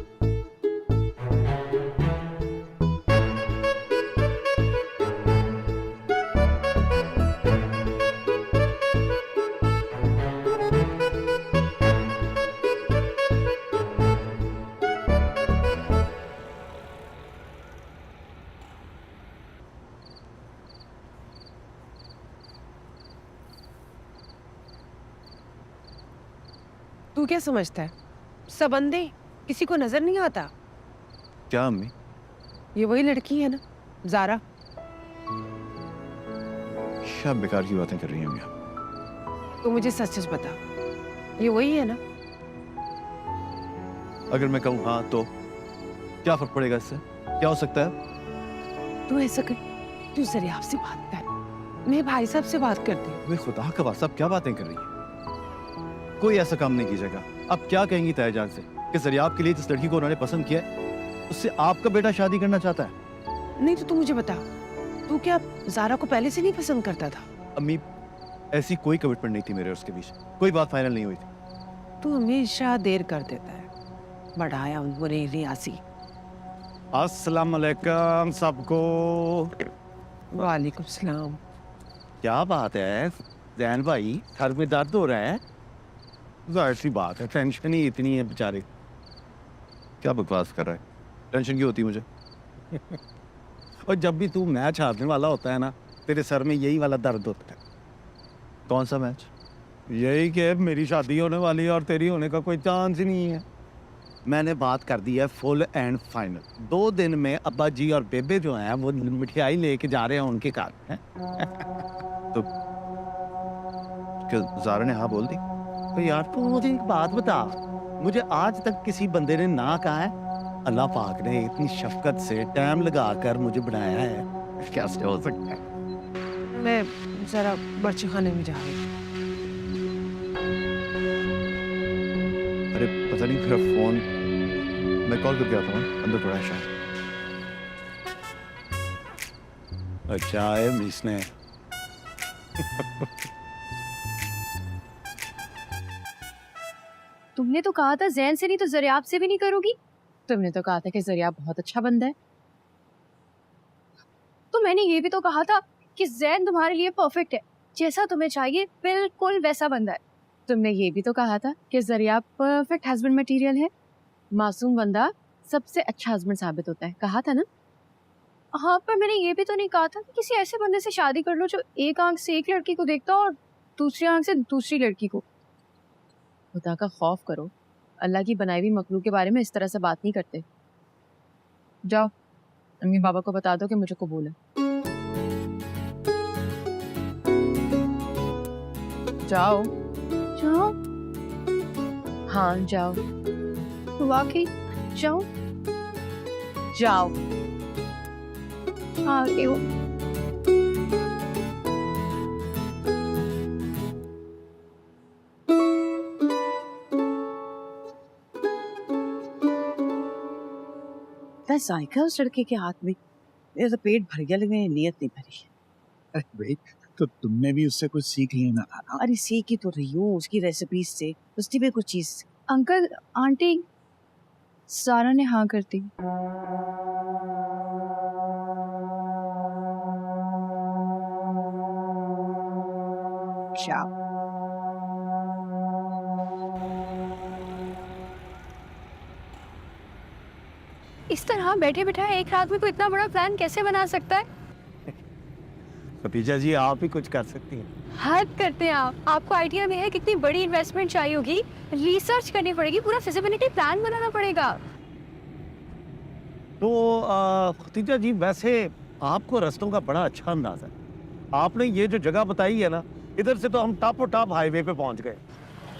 तू क्या समझता है, सब अंधे, किसी को नजर नहीं आता? क्या अम्मी? ये वही लड़की है ना, ज़ारा। क्या बेकार की बातें कर रही हैं अम्मी आप? तू मुझे सच सच बता, ये वही है ना? अगर मैं कहूँ हाँ तो क्या फर्क पड़ेगा इससे? क्या हो सकता है? तू ऐसा कर, तू जरियाब से बात कर, मैं भाई साहब से बात करती हूँ। वे खुदा का वास्ता, आप क्या बातें कर रही हैं? कोई ऐसा काम नहीं कीजिएगा। अब क्या कहेंगी ताया जान से कि जरियाब के लिए जिस लड़की को उन्होंने पसंद किया है, उससे आपका बेटा शादी करना चाहता है? नहीं तो तू मुझे बता, तू क्या ज़ारा को पहले से नहीं पसंद करता था? अम्मी ऐसी कोई कमिटमेंट नहीं थी मेरे और उसके बीच, कोई बात फाइनल नहीं हुई थी। तू हमेशा देर कर देता है, बढ़ाया बुरे रियासी। अस्सलाम वालेकुम सबको। वालेकुम सलाम। क्या बात है जैन भाई, सर में दर्द हो रहा है? जाहिर सी बात है, टेंशन ही इतनी है बेचारे। क्या बकवास कर रहा है? टेंशन क्यों होती है मुझे? और जब भी तू मैच हारने वाला होता है ना, तेरे सर में यही वाला दर्द होता है। कौन सा मैच? यही कि मेरी शादी होने वाली है और तेरी होने का कोई चांस ही नहीं है। मैंने बात कर दी है फुल एंड फाइनल। 2 दिन में अब्बा जी और बेबे जो हैं वो मिठाई लेके जा रहे हैं उनके घर हैं। तो क्या ज़ारा ने हाँ बोल दी? तो यार तू मुझे एक बात बता, मुझे आज तक किसी बंदे ने ना कहा है? अल्लाह पाक ने इतनी शफकत से टाइम लगाकर मुझे बनाया है, कैसे हो सकता है? मैं जरा बर्ची खाने में जा रही हूँ। अरे पता नहीं मेरा फ़ोन, मैं कॉल करके आता हूँ, अंदर पड़ा है शायद। अच्छा है मिस ने। तुमने तो कहा था जैन से नहीं तो जरियाब से भी नहीं करोगी। तुमने तो कहा था कि जरिया बहुत अच्छा बंदा है। तो मैंने ये भी तो कहा था कि जैन तुम्हारे लिए परफेक्ट है, जैसा तुम्हें चाहिए बिल्कुल वैसा बंदा है। तुमने ये भी तो कहा था कि जरिया परफेक्ट हस्बैंड मटेरियल है। मासूम बंदा सबसे अच्छा हस्बैंड साबित होता है, कहा था ना। हाँ, पर मैंने ये भी तो नहीं कहा था कि किसी ऐसे बंदे से शादी कर लो जो एक आंख से एक लड़की को देखता हो और दूसरी आंख से दूसरी लड़की को। खुदा का खौफ करो, अल्लाह की बनाई हुई मखलूक के बारे में इस तरह से बात नहीं करते। जाओ अम्मी बाबा को बता दो कि मुझे कबूल है। जाओ जाओ, हाँ जाओ वाकई जाओ। जाओ। हाँ ये वो। क्या जायका उस लड़के के हाथ में। मेरा तो पेट भर गया लेकिन मेरी नीयत नहीं भरी। अरे भाई, तो तुमने भी उससे कुछ सीख लिया ना खाना। अरे सीख ही तो रही हूँ उसकी रेसिपीज से, उसकी भी कुछ चीज। अंकल आंटी, सारा ने हाँ कर दी। शाबाश। इस तरह बैठे बैठाए एक रात में कोई इतना बड़ा प्लान कैसे बना सकता है? खतीजा जी आप ही कुछ कर सकती हैं। हद करते हैं आप। आपको आइडिया में है कितनी बड़ी इन्वेस्टमेंट चाहिए होगी, रिसर्च करनी पड़ेगी, पूरा फिजिबिलिटी प्लान बनाना पड़ेगा। तो खतीजा जी वैसे आपको रास्तों का बड़ा अच्छा अंदाजा है। आपने ये जो जगह बताई है ना, इधर से तो हम टॉप हाईवे पे पहुंच गए।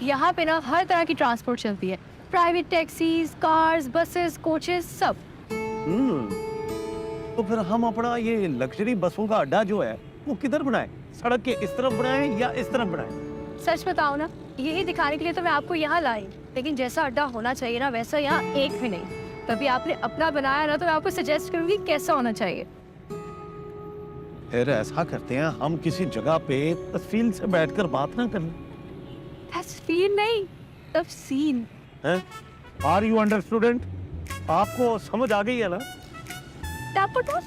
यहाँ पे ना हर तरह की ट्रांसपोर्ट चलती है, private taxis, cars, buses, coaches, सब। तो फिर हम अपना ये लग्जरी बसों का अड्डा जो है वो किधर बनाए? सड़क के इस तरफ बनाए या इस तरफ बनाए? सच बताओ ना, यही दिखाने के लिए तो मैं आपको यहाँ लाई, लेकिन जैसा अड्डा होना चाहिए ना वैसा यहाँ एक भी नहीं। कभी आपने अपना बनाया ना तो मैं आपको सजेस्ट करूंगी कैसा होना चाहिए। फिर ऐसा करते हैं, हम किसी जगह पे तफसील से बैठकर बात ना करें। तस्वीर नहीं, तफसील। Are you under student? आपको समझ आ गई है ना? टापटो।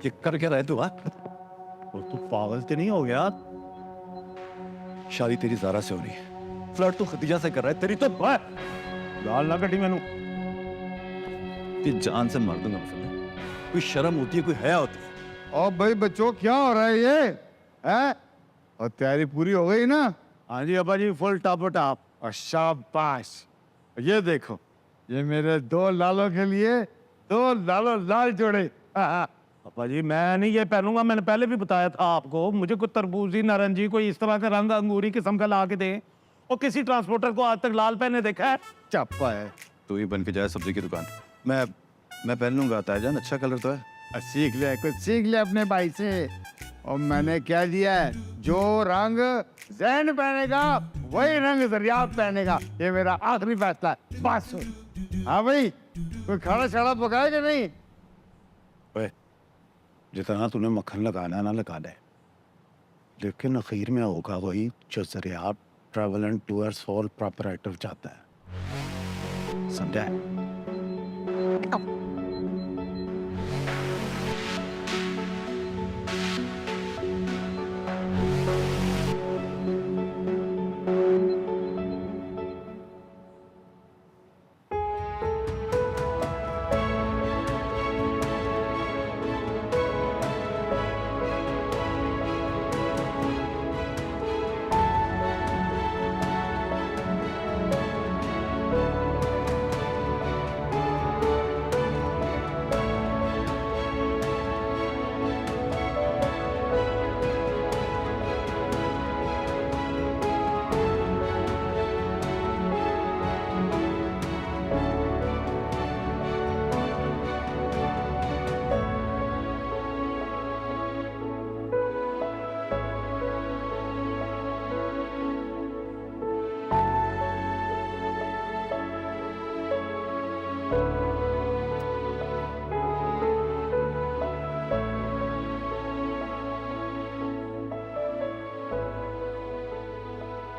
ये कर क्या रहे तू? तू पागल तो नहीं हो गया? शादी तेरी ज़ारा से हो रही है, फ्लर्ट तू खतीजा से कर रहा है, तेरी तो गाल ना कटी मैनू। कि जान से मार दूंगा मैं। कोई शर्म होती है, कोई हया होती है? और भाई बच्चों क्या हो रहा है ये है? और तैयारी पूरी हो गई ना? हाँ जी अब्बा जी, फुल टॉप। और शाबाश, ये देखो, ये मेरे 2 लालों के लिए 2 लालों लाल जोड़े। पापा जी मैं नहीं ये पहनूंगा, मैंने पहले भी बताया था आपको। मुझे कोई तरबूजी नारंगी कोई इस तरह का रंग अंगूरी किस्म का ला के दें। और किसी ट्रांसपोर्टर को आज तक लाल पहने देखा है? चापा है तू ही बन के जाए सब्जी की दुकान। मैं पहन लूंगा ताईजान, अच्छा कलर तो है। सीख ले, कुछ सीख ले अपने भाई से। और मैंने क्या दिया है, जो रंग जैन पहनेगा वही रंग दरियाब पहनेगा, ये मेरा आखिरी फैसला है। बस हाँ भाई, कोई खाना शाना पकाएगा नहीं? ओए, जितना तूने मक्खन लगाना ना लगा दे, लेकिन आखिर में होगा वही जो Dariyab travel and tours for proprietor चाहता है, समझा?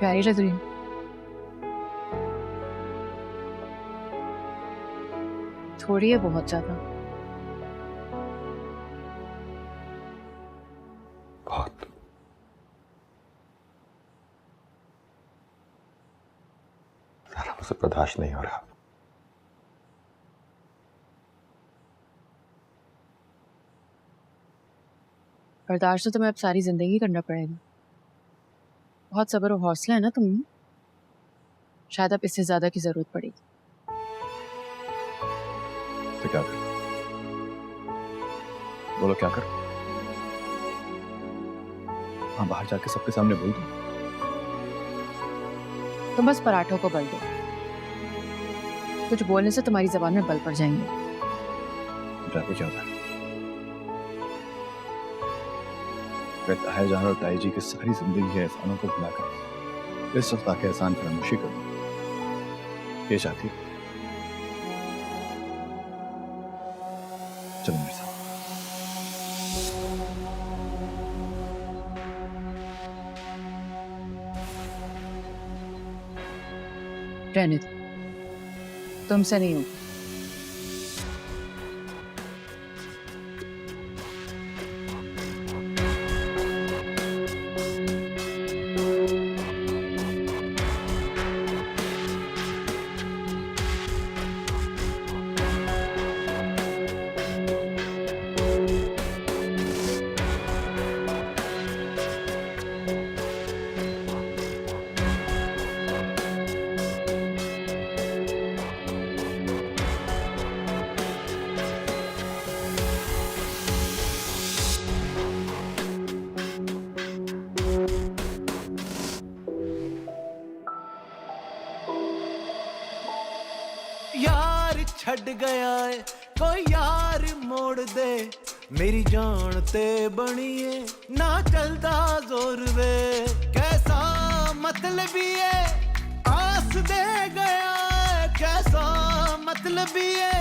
प्यारी लग रही हूँ। थोड़ी है बहुत ज्यादा। बहुत। सारा मुझसे बर्दाश्त नहीं हो रहा। बर्दाश्त तो तुम्हें अब सारी जिंदगी करना पड़ेगा। बहुत सब्र और हौसला है ना तुम में, शायद अब इससे ज्यादा की जरूरत पड़ेगी। तो क्या कर? बोलो क्या कर? हाँ, बाहर जाके सबके सामने बोल दो। तुम बस पराठों को बल दो, कुछ बोलने से तुम्हारी जबान में बल पड़ जाएंगे। जाते क्या होता है? ताया जान और ताई जी की सारी जिंदगी के एहसानों को भुलाकर इस वक्त आके एहसान फरामोशी करो, ये चाहती? चलो मेरे साथ। रहने दो, तुमसे नहीं हूं। यार छड़ गया है कोई यार मोड़ दे, मेरी जान ते बनिए ना चलदा जोर वे। कैसा मतलबी है आस दे गया है, कैसा मतलबी है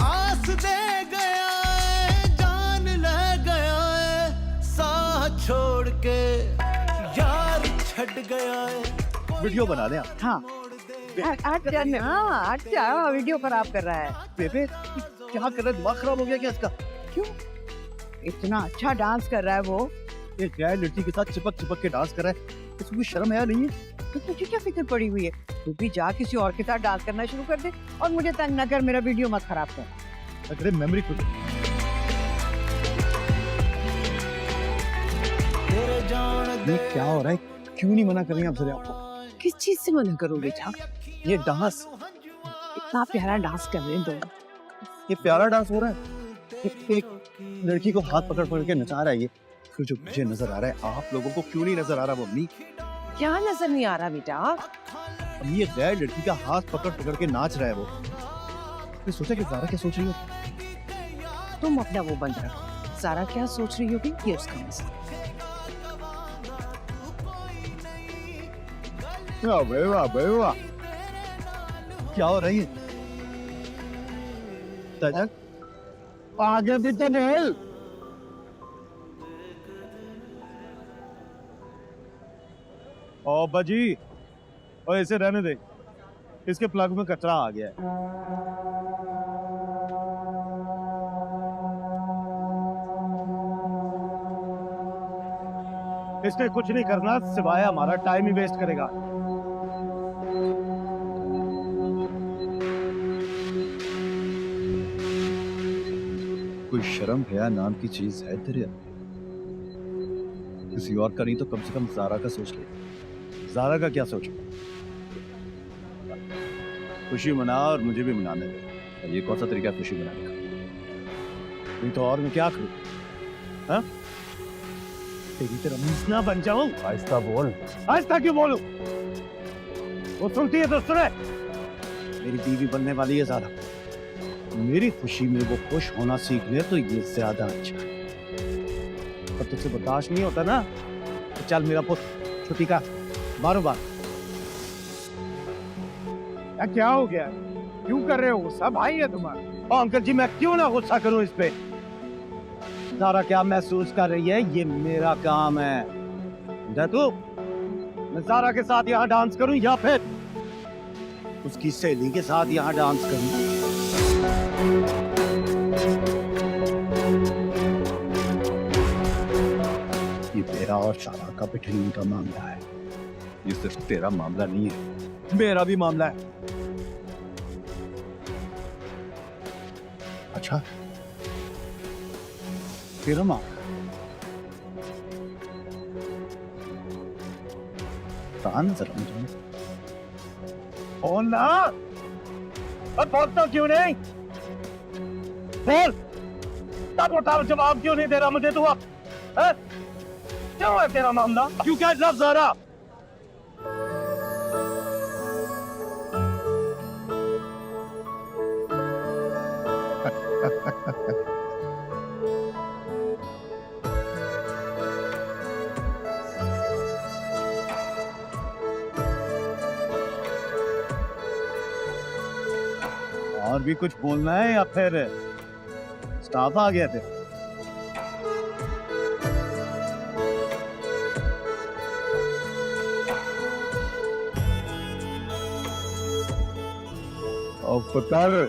आस दे गया है, जान ले गया है साथ छोड़ के, यार छड़ गया है। वीडियो बना दें आप। हाँ अच्छा वीडियो खराब कर रहा है। बेबे क्या कर रहा है, दिमाग खराब हो गया क्या इसका? क्यों? इतना अच्छा डांस कर रहा है वो। ये क्या है, लड़की के साथ चिपक चिपक के डांस कर रहा है, इसको कोई शर्म है नहीं है? तो तुझे क्या फिक्र पड़ी हुई है? तू भी जा किसी और के साथ डांस करना शुरू कर दे और मुझे तंग न कर, मेरा वीडियो मत खराब कर। अरे मेमोरी खुद ये क्या हो रहा है, क्यों नहीं मना कर रही आप? आपको किस चीज से मना करूँ बेटा? ये डांस, इतना प्यारा डांस कर रहे हैं दोनों। ये प्यारा डांस हो रहा है। एक लड़की को हाथ पकड़ पकड़ के नचा रहा है ये, फिर जो मुझे नजर आ रहा है आप लोगों को क्यों नहीं नजर आ रहा मम्मी? क्या नजर नहीं आ रहा बेटा? अम्मी ये गैर लड़की का हाथ पकड़ पकड़ के नाच रहा है वो। मैं सोचा कि ज़ारा क्या सोच रही हो? तुम अपना वो बंद रखो। सारा क्या सोच रही होगी ये उसका मसला। वाह भाई वाह भाई वाह। क्या हो रही है? ताजा आगे भी तो नहीं। ओ बाजी, और इसे रहने दे, इसके प्लग में कचरा आ गया है। इसने कुछ नहीं करना सिवाय हमारा टाइम ही वेस्ट करेगा। कोई शर्म हया नाम की चीज है तेरे अंदर? किसी और का नहीं तो कम से कम ज़ारा का सोच ले। ज़ारा का क्या सोच? खुशी मना और मुझे भी मनाने दे। ये कौन सा तरीका है खुशी मनाने का? नहीं तो और मैं क्या करूं? हाँ? तेरी तरह मुंह बन जाऊं? आहिस्ता बोल। आहिस्ता क्यों बोलूं? वो सुनती है तो सुने। मेरी बीवी बनने वाली है ज़ारा। मेरी खुशी में वो खुश होना सीख ले तो ये ज्यादा अच्छा है। पर तुझसे बर्दाश्त नहीं होता ना, तो चल मेरा पुत्र छुट्टी का मारो बार। क्या हो गया? क्यों कर रहे हो गुस्सा? भाई है तुम्हारा। अंकल जी मैं क्यों ना गुस्सा करूं इस पे? ज़ारा क्या महसूस कर रही है ये मेरा काम है। तू मैं ज़ारा के साथ यहाँ डांस करूं या फिर उसकी सहेली के साथ यहाँ डांस करूं? ये तेरा और ज़ारा का बिठने का मामला है। ये सिर्फ तेरा मामला नहीं है, मेरा भी मामला है। अच्छा तेरा मामला कहाँ नजर आ मुझे? ओ ना, अब बोलता क्यों नहीं? बोल, तब उठा जवाब क्यों नहीं दे रहा मुझे तू अब? क्यों है तेरा मामला? क्यों क्या लफ्ज़ आ रहा? और भी कुछ बोलना है या फिर स्टाफ आ गया थे? और पुत्र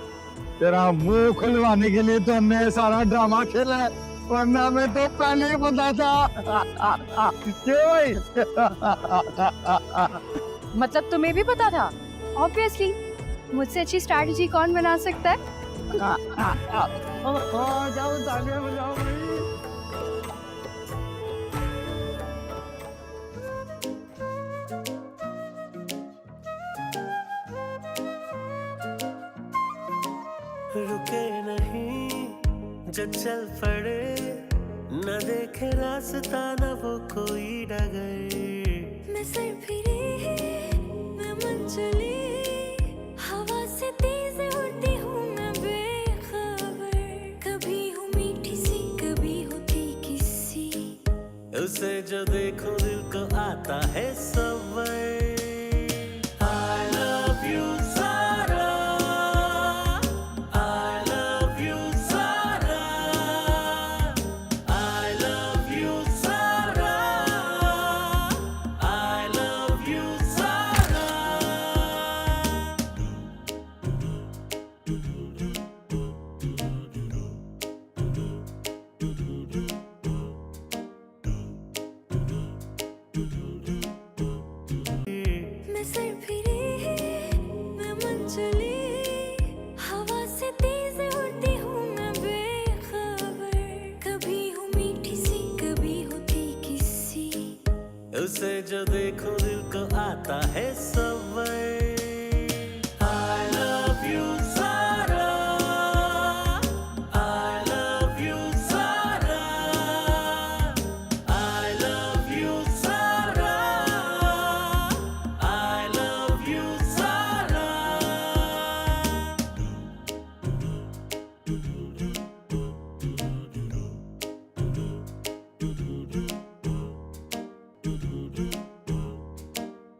तेरा मुंह खुलवाने के लिए तो हमने सारा ड्रामा खेला है, वरना मैं तो पहले ही बता था। क्यों? मतलब तुम्हें भी पता था? ऑब्वियसली, मुझसे अच्छी स्ट्रैटेजी कौन बना सकता है? जाओ तालियां बजाओ भाई। रुके नहीं जब चल पड़े, न देखे रास्ता न वो कोई डगर। मैं सर फिरे मैं मन चले, हवा से तेज उड़ती हूँ मैं बेखबर। कभी हूँ मीठी सी कभी होती किसी, उसे जो देखो दिल को आता है सबर। I love you Zara, I love you Zara, I love you Zara, I love you Zara। मैं सर फिरे मैं मन चले, हवा से तेज उड़ती हूँ मैं बेखबर। कभी हूँ मीठी सी कभी होती किसी, उसे जो देखो दिल को आता है सब।